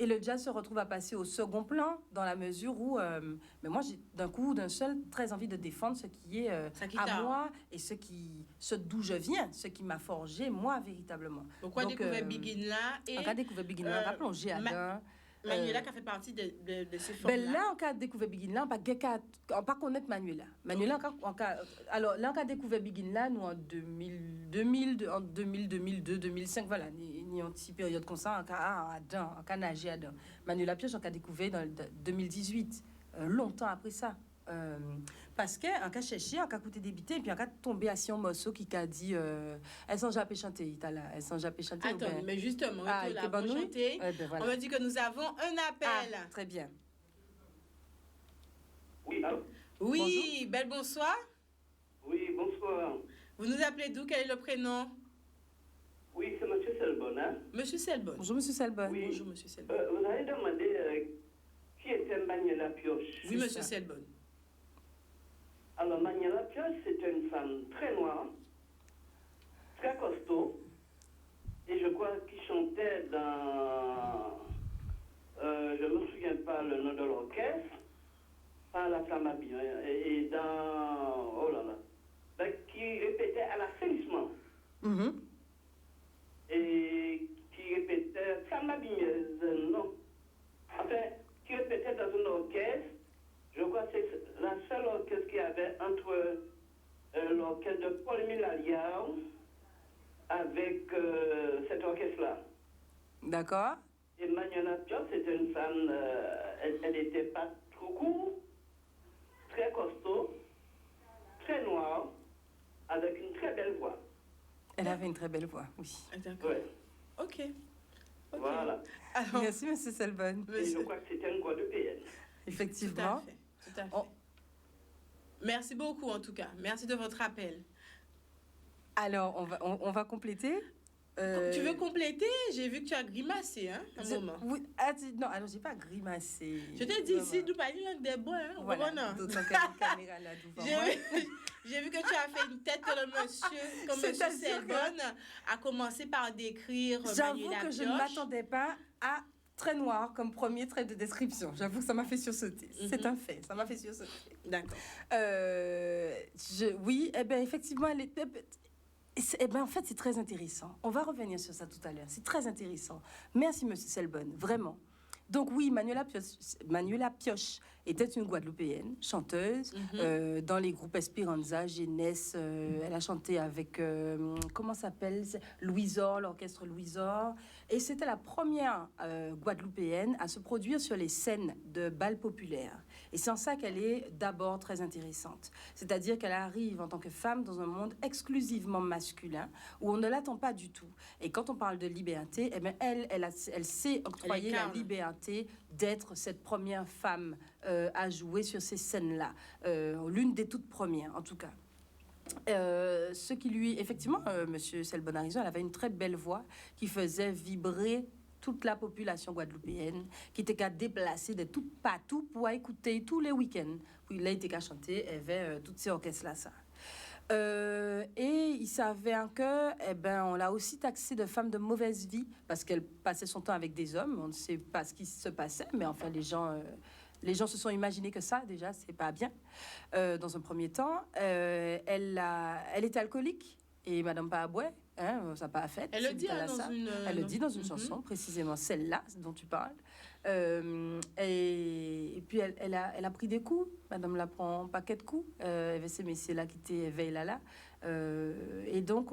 Et le jazz se retrouve à passer au second plan dans la mesure où, mais moi, j'ai d'un seul très envie de défendre ce qui est à moi et ce d'où je viens, ce qui m'a forgé moi véritablement. Pourquoi découvrir Begin là et on a découvert Begin là, on a plongé à dedans. Manuela qui a fait partie de ces formes-là. Ben là, on a découvert Begin là, on pas connaître Manuela. Alors là, on a découvert Begin là, nous en 2000, 2002, 2005, voilà, ni en petite période comme ça, on a nagé à dedans. Manuela Pioche, on a découvert dans 2018, longtemps après ça. Parce qu'on a cherché, on a écouté des bités, et puis on a tombé à un morceau qui a dit elles sont jamais chanté, elles sont jamais chanté. Attends, mais justement, pour chanter, on me dit que nous avons un appel. Très bien. Oui, allô? Oui, belle bonsoir. Oui, bonsoir. Vous nous appelez d'où? Quel est le prénom? Oui, c'est Monsieur Selbonne. Hein? Monsieur Selbonne. Bonjour, Monsieur Selbonne. Oui. Bonjour, Monsieur Selbonne. Vous avez demandé qui était Manuela Pioche. Oui, Monsieur Selbonne. Alors, Manuela Pioche, c'est une femme très noire, très costaud, et je crois qu'il chantait dans... je ne me souviens pas le nom de l'orchestre, pas la flamme à bien, et dans... Oh là là. Ben, qui répétait à l'assainissement. Et qui répétait... Flamme à non. Enfin, qui répétait dans un orchestre. Je crois que c'est la seule orchestre qu'il y avait entre l'orchestre de Paul-Émile Alliard avec cet orchestre-là. D'accord. Et Manuela Pioche, c'était une femme, elle n'était pas trop courte, très costaud, très noire, avec une très belle voix. Elle avait une très belle voix, oui. D'accord. Ouais. Ok. Voilà. Alors, merci, Monsieur Selbonne. Et je crois que c'était une Guadeloupéenne. Effectivement. Tout à fait. Merci beaucoup, en tout cas. Merci de votre appel. Alors, on va compléter. Tu veux compléter? J'ai vu que tu as grimacé, hein, un moment. Oui, non, alors j'ai pas grimacé. Je t'ai dit ici, nous parlons langue des bois, hein. Voilà, d'autant qu'il y a une caméra là devant moi. J'ai vu que tu as fait une tête que le monsieur, comme monsieur Selbonne, a commencé par décrire Manuela Pioche. J'avoue que je ne m'attendais pas à très noir comme premier trait de description. J'avoue que ça m'a fait sursauter. C'est un fait, ça m'a fait sursauter. D'accord. Oui, eh bien, effectivement, elle était... Eh ben, en fait, c'est très intéressant. On va revenir sur ça tout à l'heure. C'est très intéressant. Merci, Monsieur Selbonne, vraiment. Donc oui, Manuela Pioche était une Guadeloupéenne, chanteuse, dans les groupes Esperanza, Jeunesse. Elle a chanté avec, comment s'appelle, Louisor, l'orchestre Louisor. Et c'était la première Guadeloupéenne à se produire sur les scènes de bal populaires. Et c'est en ça qu'elle est d'abord très intéressante. C'est-à-dire qu'elle arrive en tant que femme dans un monde exclusivement masculin, où on ne l'attend pas du tout. Et quand on parle de liberté, eh bien, elle sait octroyer la liberté d'être cette première femme à jouer sur ces scènes-là. L'une des toutes premières, en tout cas. Ce qui lui... Effectivement, Monsieur Selbonne a raison, elle avait une très belle voix qui faisait vibrer toute la population guadeloupéenne, qui était qu'à déplacer de tout partout pour écouter tous les week-ends. Puis là, il était qu'à chanter, elle avait toutes ces orchestres-là, ça. Et il s'avère que, eh ben, on l'a aussi taxée de femme de mauvaise vie parce qu'elle passait son temps avec des hommes. On ne sait pas ce qui se passait, mais enfin, les gens se sont imaginés que ça, déjà, c'est pas bien. Dans un premier temps, elle était alcoolique et Madame Pahaboué, ça n'a pas fait. Elle le dit Elle le dit dans une chanson, précisément celle-là dont tu parles. Et puis elle a pris des coups. Madame la prend un paquet de coups. Il y avait ces messieurs-là qui étaient veille là. Et donc,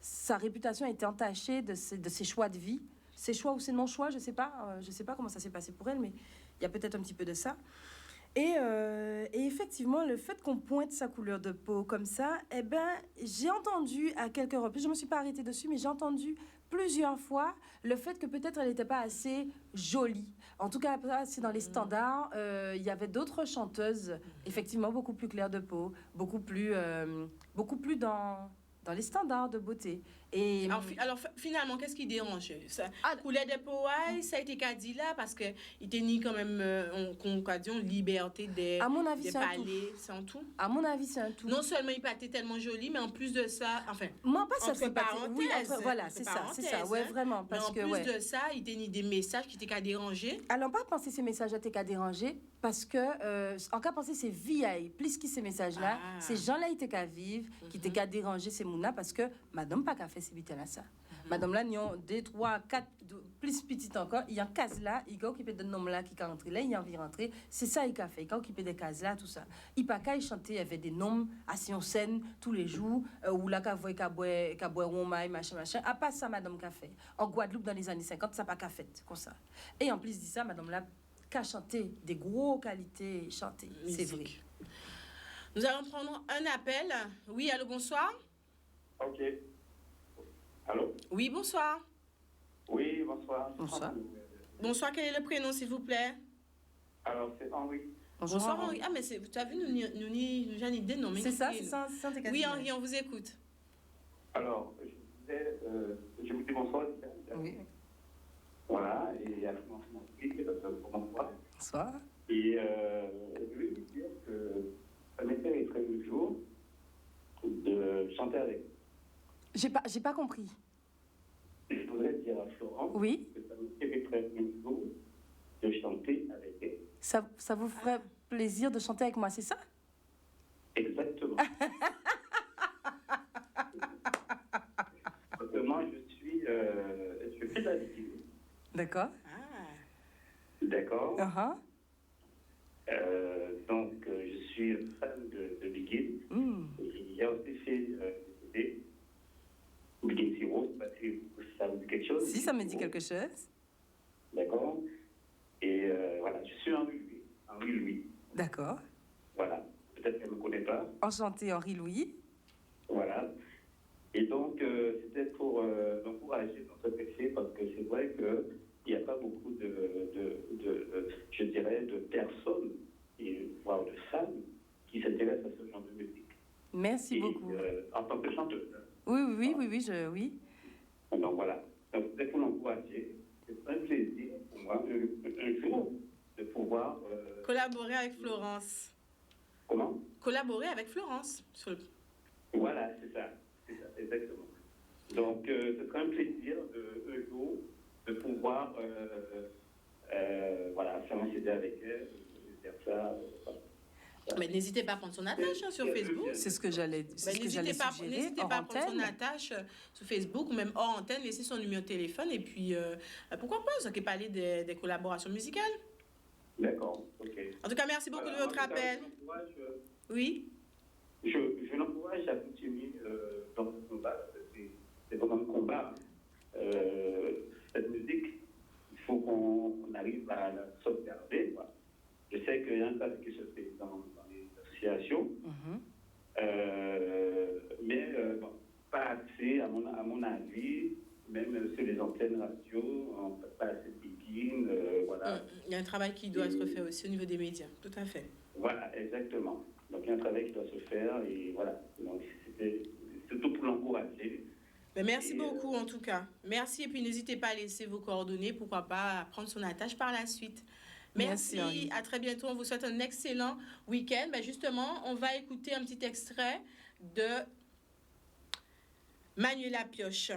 sa réputation a été entachée de ses choix de vie. Ses choix ou ses non-choix, je ne sais pas comment ça s'est passé pour elle, mais il y a peut-être un petit peu de ça. Et effectivement, le fait qu'on pointe sa couleur de peau comme ça, eh ben, j'ai entendu à quelques reprises, je ne me suis pas arrêtée dessus, mais j'ai entendu plusieurs fois le fait que peut-être elle n'était pas assez jolie. En tout cas, c'est dans les standards. Il y avait d'autres chanteuses, effectivement, beaucoup plus claires de peau, beaucoup plus dans les standards de beauté. Et alors finalement, qu'est-ce qui dérange ça? Couleur de peau, ça a été qu'à dit là parce que il tenait quand même une liberté de à mon avis, parler, c'est un tout. À mon avis, c'est un tout. Non seulement il était tellement joli, mais en plus de ça, enfin. Moi, pas ça, entre parenthèses. Oui, voilà, c'est ça, ouais, vraiment, parce mais en plus de ça, il tenait des messages qui étaient qu'à déranger. Alors pas penser ces messages étaient qu'à déranger, parce que en cas penser ces vieilles, plus que ces messages-là, ces gens-là étaient qu'à vivre, qui étaient qu'à déranger ces mouna, parce que Madame pas qu'à faire ces là ça. Madame là, il y a 2, 3, 4, plus petites encore, il y a une case là, il a occupé de nom là qui a rentré là, il a envie de rentrer. C'est ça il a fait, il a occupé des cases là, tout ça. Il pas qu'à chanter, il y avait des noms assis en scène tous les jours, ou là qu'à voir qu'à boire romaille, machin. À part ça, Madame qu'a fait. En Guadeloupe, dans les années 50, ça pas qu'à fait, comme ça. Et en plus de ça, Madame là, qu'a chanté, des gros qualités chantées, c'est vrai. Nous allons prendre un appel. Oui, allô, bonsoir. Ok. Allô? Oui, bonsoir. Oui, bonsoir. Bonsoir. Bonsoir, quel est le prénom, s'il vous plaît? Alors, c'est Henri. Bonsoir, Henri. Ah, mais tu as vu, nous j'ai une idée, non? C'est ça, Oui, Henri, on vous écoute. Alors, je vous dis bonsoir. Oui. Voilà, et à commencement, bonsoir. Bonsoir. Et je voulais vous dire que ça m'intéresserait le jour de chanter avec. J'ai pas compris. Je voudrais dire à Florent oui. Que ça m'intéresserait le jour de chanter avec elle. Ça vous ferait plaisir de chanter avec moi, c'est ça? Exactement. Parce que moi, je fais de la ligue. D'accord. D'accord. Uh-huh. Donc, je suis fan de Biguine. Il a aussi fait des Biguine Siro, ça vous dit quelque chose? Si, ça me dit quelque chose. D'accord. Et voilà, je suis Henri Louis. D'accord. Voilà, peut-être qu'elle ne me connaît pas. Enchanté, Henri Louis. Voilà. Et donc, c'était pour m'encourager dans ce métier, parce que c'est vrai qu'il n'y a pas beaucoup je dirais, de personnes, voire de femmes, qui s'intéressent à ce genre de musique. Merci beaucoup. En tant que chanteuse. Oui. Donc voilà. Donc, c'est pour l'encourager. C'est un plaisir pour moi, un jour, de pouvoir... collaborer avec Florence. Comment? Collaborer avec Florence. Voilà, c'est ça, exactement. Donc, ce serait un plaisir un jour de pouvoir faire un CD avec elle, faire ça. Mais n'hésitez pas à prendre son attache sur Facebook. C'est ce que j'allais suggérer. N'hésitez pas à prendre son attache sur Facebook ou même hors antenne, laisser son numéro de téléphone et puis pourquoi pas, ça qui parler des collaborations musicales. D'accord, ok. En tout cas, merci beaucoup de Voilà, votre en tout cas, appel. Oui. Je l'encourage à continuer dans ce combat. C'est vraiment un combat. Cette musique, il faut qu'on arrive à la sauvegarder. Quoi. Je sais qu'il y a un tas qui se fait dans les associations, mais bon, pas assez, à mon avis, même sur les antennes radio, on ne fait pas assez de begin, voilà. Il y a un travail qui doit être fait aussi au niveau des médias, tout à fait. Voilà, exactement. Donc il y a un travail qui doit se faire et voilà. Donc c'est tout pour l'encourager. Mais merci beaucoup en tout cas. Merci et puis n'hésitez pas à laisser vos coordonnées, pourquoi pas prendre son attache par la suite. Merci, à très bientôt. On vous souhaite un excellent week-end. Ben justement, on va écouter un petit extrait de Manuela Pioche.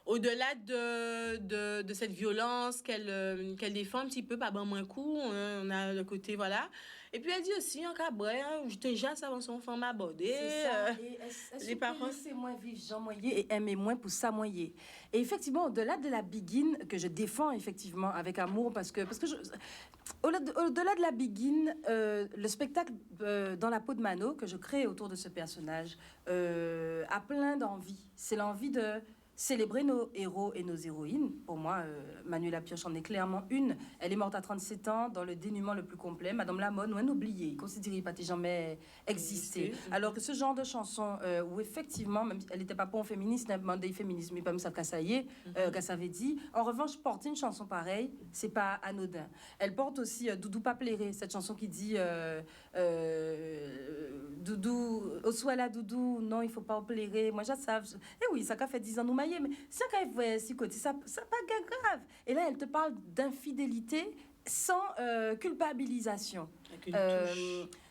Au-delà de cette violence qu'elle défend un petit peu, pas ben moins coup, on a le côté, voilà. Et puis elle dit aussi, en cabret, je déjà ça avant son femme abordé. C'est ça. Et les parents, c'est moins vivre, Jean Moyer, et aimer moins pour ça Moyer. Et effectivement, au-delà de la begin que je défends effectivement avec amour, parce que au-delà de la begin, le spectacle dans la peau de Mano que je crée autour de ce personnage a plein d'envie. C'est l'envie de célébrer nos héros et nos héroïnes. Pour moi, Manuela Pioche en est clairement une. Elle est morte à 37 ans, dans le dénuement le plus complet. Madame Lamone, ou un oublié, considérée pas jamais existé. Alors que ce genre de chanson, où effectivement, même elle n'était pas pour un féministe, elle demandé féminisme, mais pas ça qu'à ça y est, qu'à ça avait dit. En revanche, porter une chanson pareille, c'est pas anodin. Elle porte aussi Doudou pas plairé, cette chanson qui dit Doudou, au soit là, Doudou, non, il faut pas plairer. Moi, je savais. Et oui, ça qu'a fait 10 ans nous mailler, mais si on voit si côté, ça pas grave. Et là, elle te parle d'infidélité sans culpabilisation.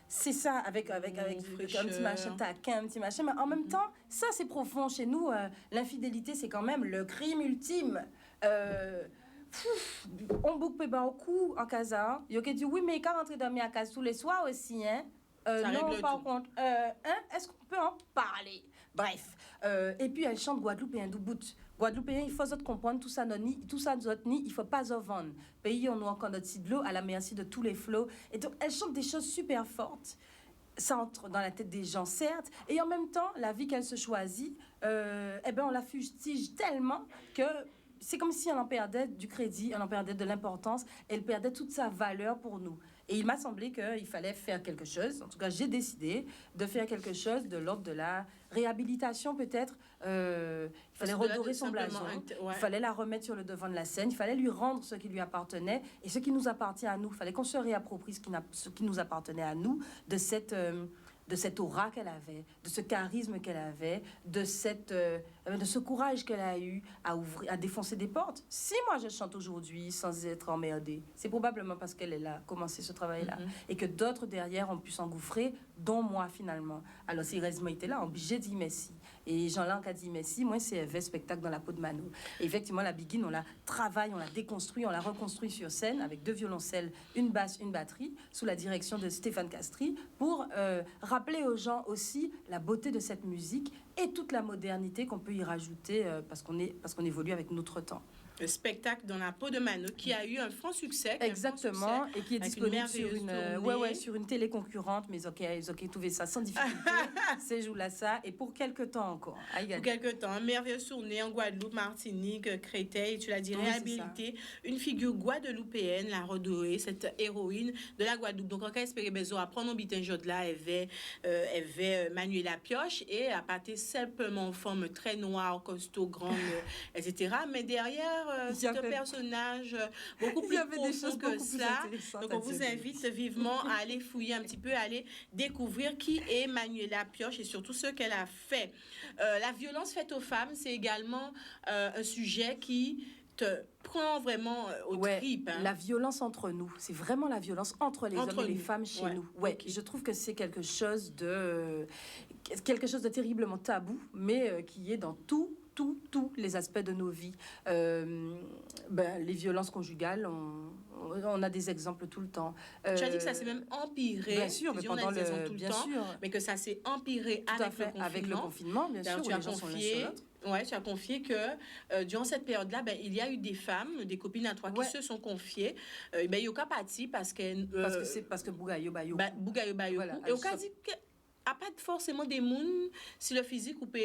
C'est ça, avec un petit machin taquin, un petit machin. Mais en même temps, ça, c'est profond chez nous. L'infidélité, c'est quand même le crime ultime. On boucle au cou en casa. Il y a qui dit oui, mais quand rentrer dormir à casa tous les soirs aussi, hein. Non, par contre, est-ce qu'on peut en parler? Bref. Et puis, elle chante Guadeloupéen du bout. Guadeloupéen, il faut comprendre tout ça, il faut pas en vendre. Pays, on a encore notre site de l'eau à la merci de tous les flots. Et donc, elle chante des choses super fortes. Ça entre dans la tête des gens, certes. Et en même temps, la vie qu'elle se choisit, on la fustige tellement que c'est comme si elle en perdait du crédit, elle en perdait de l'importance, elle perdait toute sa valeur pour nous. Et il m'a semblé qu'il fallait faire quelque chose. En tout cas, j'ai décidé de faire quelque chose de l'ordre de la réhabilitation, peut-être. Il fallait redorer son blason. Il fallait la remettre sur le devant de la scène. Il fallait lui rendre ce qui lui appartenait et ce qui nous appartient à nous. Il fallait qu'on se réapproprie ce qui nous appartenait à nous, de cette aura qu'elle avait, de ce charisme qu'elle avait, de cette de ce courage qu'elle a eu à ouvrir, à défoncer des portes. Si moi je chante aujourd'hui sans être emmerdée, c'est probablement parce qu'elle a commencé ce travail-là et que d'autres derrière ont pu s'engouffrer, dont moi finalement. Alors si heureusement était là, obligé de dire merci. Et Jean-Lanc a dit merci, moi c'est un spectacle dans la peau de Mano. Et effectivement, la Biguine, on la travaille, on la déconstruit, on la reconstruit sur scène avec 2 violoncelles, une basse, une batterie, sous la direction de Stéphane Castry, pour rappeler aux gens aussi la beauté de cette musique et toute la modernité qu'on peut y rajouter parce qu'on évolue avec notre temps. Le spectacle dans la peau de Mano qui a eu un franc succès. Exactement, et qui est disponible sur une télé concurrente, mais ils ont trouvé ça sans difficulté. Ces jours-là, ça, et pour quelques temps encore. Pour quelques temps, un merveilleux tournée en Guadeloupe, Martinique, Créteil, tu l'as dit, réhabilité, une figure guadeloupéenne, la redorée, cette héroïne de la Guadeloupe. Donc, on peut espérer besoin apprendre au bitin là, elle avait Manuela Pioche et a pâté simplement en forme très noire, costaud, grande, etc. Mais derrière, c'est un personnage beaucoup plus profond que ça. Donc, on vous invite vivement à aller fouiller un petit peu, à aller découvrir qui est Manuela Pioche et surtout ce qu'elle a fait. La violence faite aux femmes, c'est également un sujet qui te prend vraiment aux tripes. Hein. La violence entre nous, c'est vraiment la violence entre les hommes et les femmes chez nous. Ouais, okay. Je trouve que c'est quelque chose de terriblement tabou, mais qui est dans tous les aspects de nos vies. Les violences conjugales, on a des exemples tout le temps. Tu as dit que ça s'est même empiré. Bien sûr, mais pendant mais que ça s'est empiré avec le confinement, bien sûr. Tu as confié que durant cette période-là, il y a eu des femmes, des copines à toi qui se sont confiées. Yoka Pati parce que Bougayo Bayo. Voilà. Et Yoka dit que a pas forcément des mouns si le physique ou peut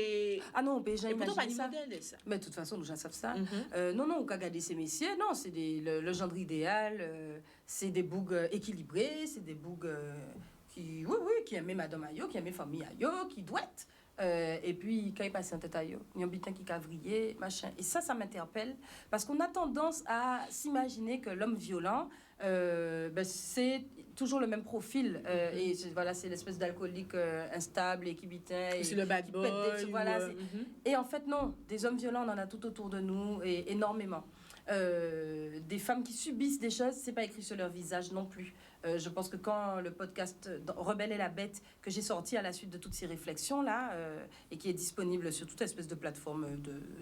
non on peut jamais imaginer ça. Mais de toute façon nous déjà savent ça. Non on peut regarder ces messieurs, non c'est le genre idéal, c'est des bougs équilibrés, c'est des bougs qui aiment Madame Ayo, qui aiment famille Ayo, qui douettent. Et puis quand il passe en tête Ayo, il y a un bitin qui cavrier, machin. Et ça m'interpelle parce qu'on a tendance à s'imaginer que l'homme violent c'est toujours le même profil et c'est l'espèce d'alcoolique instable et qui bitin c'est le bad boy et en fait non, des hommes violents on en a tout autour de nous et énormément. Des femmes qui subissent des choses, c'est pas écrit sur leur visage non plus. Je pense que quand le podcast Rebelle et la Bête que j'ai sorti à la suite de toutes ces réflexions là et qui est disponible sur toute espèce de plateforme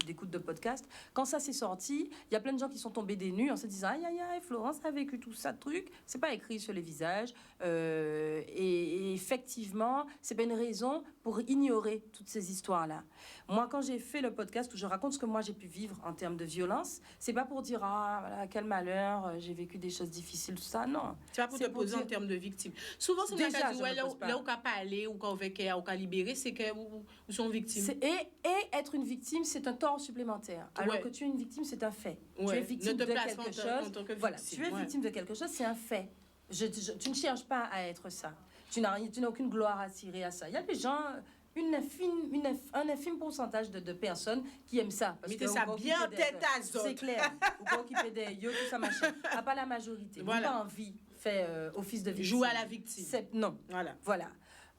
d'écoute de podcast, quand ça s'est sorti, il y a plein de gens qui sont tombés des nues en se disant aïe Florence a vécu tout ça de truc, c'est pas écrit sur les visages et effectivement c'est pas une raison pour ignorer toutes ces histoires là. Moi quand j'ai fait le podcast où je raconte ce que moi j'ai pu vivre en termes de violence, c'est pas pour dire voilà quel malheur, j'ai vécu des choses difficiles tout ça, non. C'est pas pour te poser en termes de victimes. Souvent c'est déjà là où qu'a parlé ou quand on qu'a libéré, c'est que où sont victimes. Et être une victime, c'est un tort supplémentaire. Alors que tu es une victime, c'est un fait. Tu es victime de quelque chose. Voilà, tu es victime de quelque chose, c'est un fait. Tu ne cherches pas à être ça. Tu n'as aucune gloire à tirer à ça. Il y a des gens, un infime pourcentage de personnes qui aiment ça. Parce que ça bien tête à zone. C'est clair. Ou pas occuper des yeux, tout ça machin. Pas la majorité. Voilà. Pas envie fait office de victime. Joue à la victime. Non. Voilà.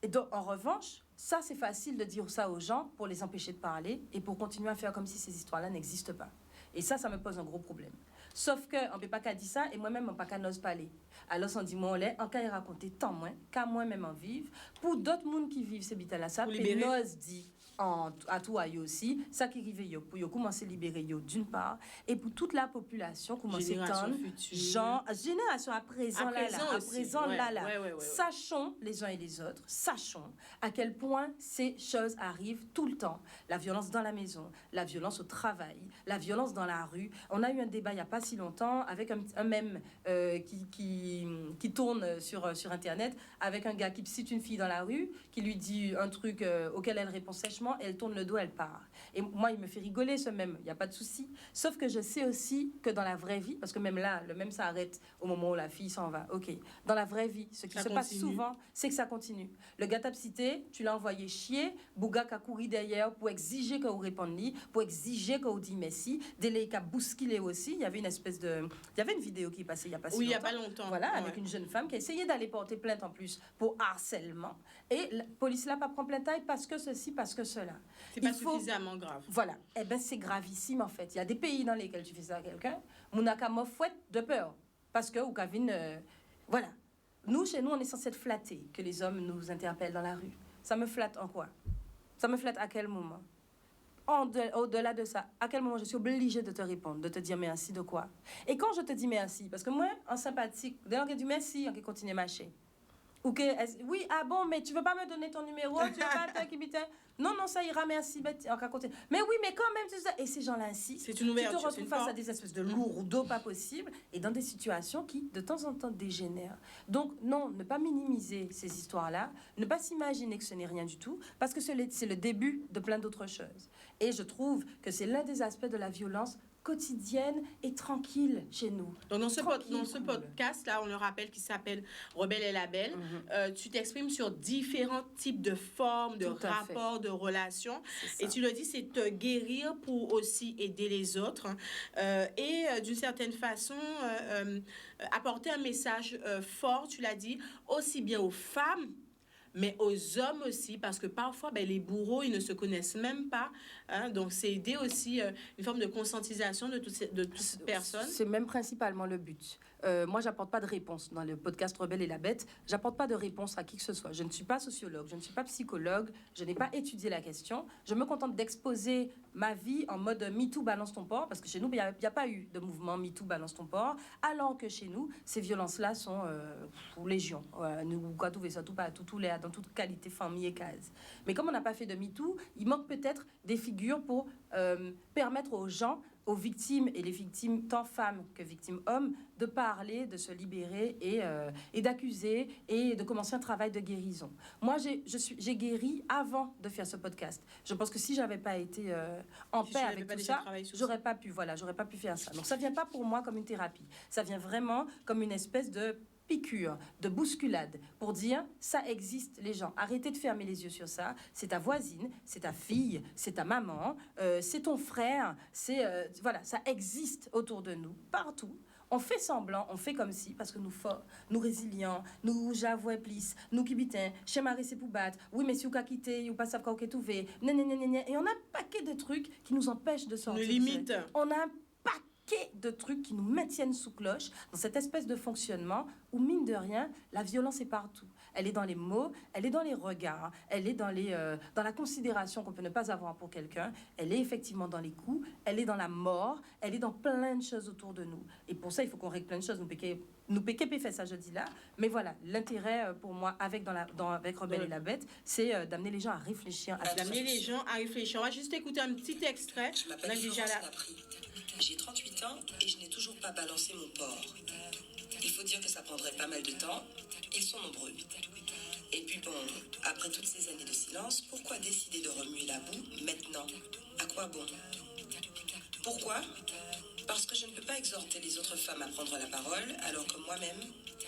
Et donc, en revanche, ça, c'est facile de dire ça aux gens pour les empêcher de parler et pour continuer à faire comme si ces histoires-là n'existent pas. Et ça me pose un gros problème. Sauf qu'on ne peut pas qu'à dire ça et moi-même, on ne peut pas n'ose parler. Alors, on dit, moi, on l'est, en cas de raconter tant moins, qu'à moi-même en vivre. Pour d'autres gens qui vivent ces bitales-là, ça, et n'ose dire à tout ailleurs aussi, ça qui arrive, pour commencer à libérer, d'une part, et pour toute la population, commencer à tendre, génération à présent, là. Sachons, les uns et les autres, sachons à quel point ces choses arrivent tout le temps. La violence dans la maison, la violence au travail, la violence dans la rue. On a eu un débat il n'y a pas si longtemps avec un mème qui tourne sur Internet avec un gars qui cite une fille dans la rue, qui lui dit un truc auquel elle répond sèchement, et elle tourne le dos, elle part. Et moi, il me fait rigoler ce mème, il n'y a pas de souci. Sauf que je sais aussi que dans la vraie vie, parce que même là, le mème s'arrête au moment où la fille s'en va. Ok. Dans la vraie vie, ce qui se passe souvent, c'est que ça continue. Le gars t'a cité, tu l'as envoyé chier, Bouga a couru derrière pour exiger qu'on réponde, pour exiger qu'on dise merci, Délé a bousculé aussi. Il y avait une espèce de... Il y avait une vidéo qui est passée il n'y a pas si longtemps. Il n'y a pas longtemps. Voilà, Ouais. avec une jeune femme qui a essayé d'aller porter plainte en plus pour harcèlement. Et la police là pas prendre plainte parce que ceci, parce que cela. C'est pas Il faut- suffisamment grave. Voilà, eh ben c'est gravissime en fait. Il y a des pays dans lesquels tu fais ça à quelqu'un, mon akamo fouette de peur. Parce que, ou Kavin, voilà. Nous, chez nous, on est censé être flattés que les hommes nous interpellent dans la rue. Ça me flatte en quoi? Ça me flatte à quel moment? Au-delà de ça, à quel moment je suis obligée de te répondre, de te dire merci de quoi? Et quand je te dis merci, parce que moi, en sympathique, dès lors que tu dis merci, on continue à marcher. Ou que, oui, ah bon, mais tu veux pas me donner ton numéro, tu veux pas t'inquiéter. Non, non, ça ira, merci, on va continuer. Mais oui, mais quand même, tu sais, et ces gens-là ainsi, C'est une ouverture, tu te c'est retrouves une face porte. à des espèces de lourdeaux pas possibles et dans des situations qui, de temps en temps, dégénèrent. Donc, non, ne pas minimiser ces histoires-là, ne pas s'imaginer que ce n'est rien du tout, parce que c'est le début de plein d'autres choses. Et je trouve que c'est l'un des aspects de la violence quotidienne et tranquille chez nous. Donc, dans ce Tranquille, cool. podcast-là, on le rappelle, qui s'appelle Rebelle et la Belle, tu t'exprimes sur différents types de formes, de Tout à fait. rapports, de relations. C'est Et ça. tu le dis, c'est te guérir pour aussi aider les autres. D'une certaine façon, apporter un message fort, tu l'as dit, aussi bien aux femmes, mais aux hommes aussi, parce que parfois, les bourreaux, ils ne se connaissent même pas. Hein, donc, c'est aider aussi une forme de conscientisation de toutes ces personnes. C'est même principalement le but. Moi, j'apporte pas de réponse dans le podcast Rebelle et la Bête. J'apporte pas de réponse à qui que ce soit. Je ne suis pas sociologue, je ne suis pas psychologue, je n'ai pas étudié la question. Je me contente d'exposer ma vie en mode MeToo balance ton porc, parce que chez nous, il n'y a pas eu de mouvement MeToo balance ton porc, alors que chez nous, ces violences-là sont légion. Nous, quand on fait ça, dans toute qualité, famille et case. Mais comme on n'a pas fait de MeToo, il manque peut-être des figures pour permettre aux gens, aux victimes, et les victimes tant femmes que victimes hommes, de parler, de se libérer et d'accuser et de commencer un travail de guérison. Moi, j'ai guéri avant de faire ce podcast. Je pense que si j'avais pas été en Si paix tu n'avais avec pas tout déjà ça, travaillé sur j'aurais pas pu faire ça. Donc ça vient pas pour moi comme une thérapie. Ça vient vraiment comme une espèce de piqûre, de bousculade, pour dire ça existe, les gens. Arrêtez de fermer les yeux sur ça. C'est ta voisine, c'est ta fille, c'est ta maman, c'est ton frère, voilà, ça existe autour de nous, partout. On fait semblant, on fait comme si, parce que nous forts, nous résilients, nous j'avoue plus, nous qui bitins, chez Marie c'est pour battre, oui mais si vous quitté, ou pas savez quoi tout fait, et on a un paquet de trucs qui nous empêchent de sortir. Une limite. On a un paquet de trucs qui nous maintiennent sous cloche dans cette espèce de fonctionnement où, mine de rien, la violence est partout. Elle est dans les mots, elle est dans les regards, elle est dans la considération qu'on peut ne pas avoir pour quelqu'un, elle est effectivement dans les coups, elle est dans la mort, elle est dans plein de choses autour de nous. Et pour ça, il faut qu'on règle plein de choses. Nous péquer fait ça jeudi là, mais voilà, l'intérêt pour moi avec Rebelle et la Bête, c'est d'amener les gens à réfléchir. D'amener les gens à réfléchir. On va juste écouter un petit extrait. Je On a m'appelle déjà Florence la... Laprie. J'ai 38 ans et je n'ai toujours pas balancé mon porc. Il faut dire que ça prendrait pas mal de temps. Ils sont nombreux. Et puis bon, après toutes ces années de silence, pourquoi décider de remuer la boue maintenant? À quoi bon? Pourquoi? Parce que je ne peux pas exhorter les autres femmes à prendre la parole, alors que moi-même,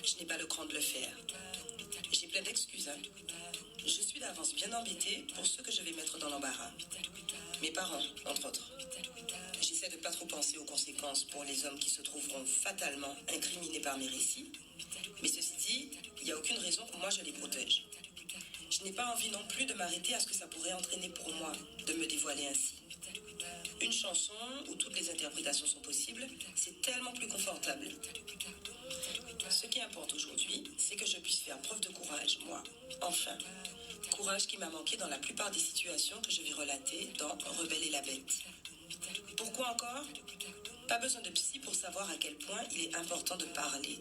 je n'ai pas le cran de le faire. J'ai plein d'excuses. Je suis d'avance bien embêtée pour ceux que je vais mettre dans l'embarras. Mes parents, entre autres. J'essaie de pas trop penser aux conséquences pour les hommes qui se trouveront fatalement incriminés par mes récits. Mais ceci dit, il n'y a aucune raison que moi je les protège. Je n'ai pas envie non plus de m'arrêter à ce que ça pourrait entraîner pour moi de me dévoiler ainsi. Une chanson où toutes les interprétations sont possibles, c'est tellement plus confortable. Ce qui importe aujourd'hui, c'est que je puisse faire preuve de courage, moi. Enfin, courage qui m'a manqué dans la plupart des situations que je vais relater dans Rebelle et la Bête. Pourquoi encore? Pas besoin de psy pour savoir à quel point il est important de parler,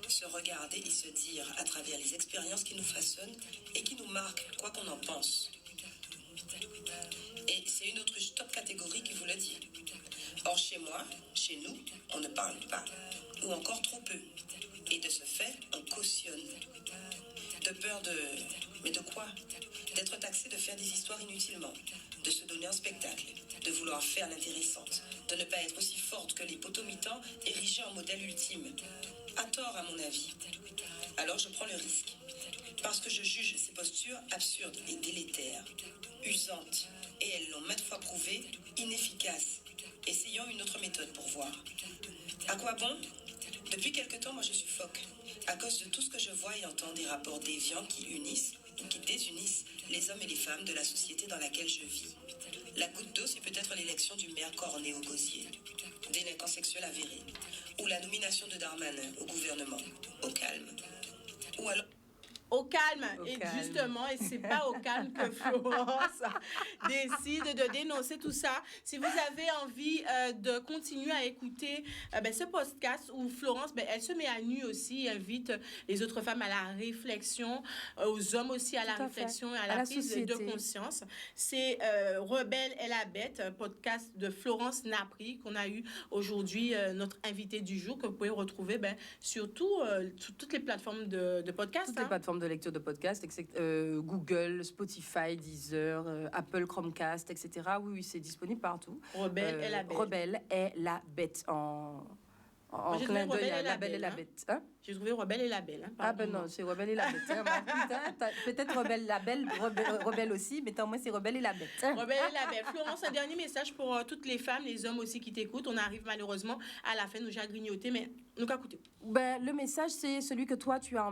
se regarder et se dire à travers les expériences qui nous façonnent et qui nous marquent, quoi qu'on en pense. Et c'est une autruche top catégorie qui vous le dit. Or chez moi, chez nous, on ne parle pas, ou encore trop peu. Et de ce fait, on cautionne. De peur de... Mais de quoi? D'être taxé de faire des histoires inutilement, de se donner un spectacle, de vouloir faire l'intéressante, de ne pas être aussi forte que les potomitans érigés en modèle ultime. À tort, à mon avis. Alors je prends le risque. Parce que je juge ces postures absurdes et délétères, usantes, et elles l'ont maintes fois prouvé, inefficaces. Essayons une autre méthode pour voir. À quoi bon? Depuis quelque temps, moi je suis phoque. à cause de tout ce que je vois et entends des rapports déviants qui unissent ou qui désunissent les hommes et les femmes de la société dans laquelle je vis. La goutte d'eau, c'est peut-être l'élection du maire Cornet au Gosier, délinquant sexuel avéré, ou la nomination de Darmanin au gouvernement, au calme. Ou alors... Au calme. Au Et calme. justement, et c'est pas au calme que Florence décide de dénoncer tout ça. Si vous avez envie de continuer à écouter ce podcast où Florence, elle se met à nu aussi, invite les autres femmes à la réflexion, aux hommes aussi à la Tout à fait. réflexion et à À la la prise de société. conscience. C'est Rebelle et la Bête, un podcast de Florence Napri qu'on a eu aujourd'hui, notre invitée du jour, que vous pouvez retrouver sur toutes les plateformes de podcast. Toutes les plateformes de lecture de podcasts, Google, Spotify, Deezer, Apple, Chromecast, etc. Oui, c'est disponible partout. Rebelle et la Bête. Rebelle est la bête en J'ai clin trouvé d'œil Rebelle à et la la belle et Belle, la hein. bête. Hein? J'ai trouvé Rebelle et la Belle. Hein, Ah ben pardon. non, c'est Rebelle et la bête. Hein. Putain, peut-être Rebelle la belle, Rebelle aussi, mais tant moins c'est Rebelle et la bête. Hein. Rebelle et la Belle. Florence, un dernier message pour toutes les femmes, les hommes aussi qui t'écoutent. On arrive malheureusement à la fin, nous j'ai grignoté, mais nous qu'à écouter. Ben, le message, c'est celui que toi, tu as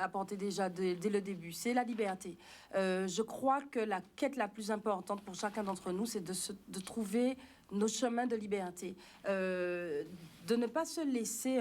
apporté déjà dès le début. C'est la liberté. Je crois que la quête la plus importante pour chacun d'entre nous, c'est de trouver nos chemins de liberté. De ne pas se laisser...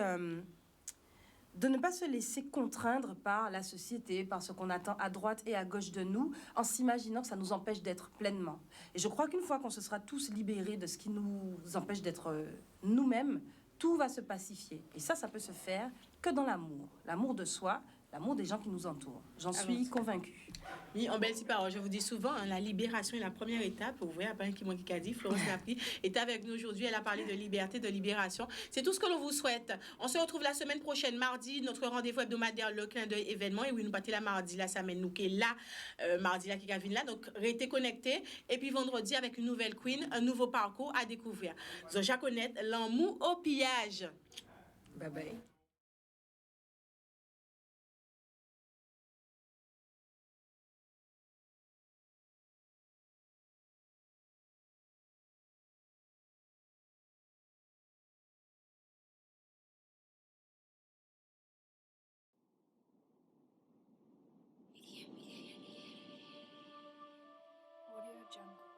de ne pas se laisser contraindre par la société, par ce qu'on attend à droite et à gauche de nous, en s'imaginant que ça nous empêche d'être pleinement. Et je crois qu'une fois qu'on se sera tous libérés de ce qui nous empêche d'être nous-mêmes, tout va se pacifier. Et ça peut se faire que dans l'amour. L'amour de soi, l'amour des gens qui nous entourent. J'en suis convaincue. Oui, en belle parole, je vous dis souvent, hein, la libération est la première étape. Vous voyez, après qui m'a dit, Florence Napri est avec nous aujourd'hui. Elle a parlé de liberté, de libération. C'est tout ce que l'on vous souhaite. On se retrouve la semaine prochaine, mardi, notre rendez-vous hebdomadaire, le clin d'œil événement. Et oui, nous partons la mardi, là, ça mène nous qui est là, mardi, là, qui est là. Donc, restez connectés. Et puis, vendredi, avec une nouvelle queen, un nouveau parcours à découvrir. Zoja connaître l'amour au pillage. Bye bye. Audio Jungle.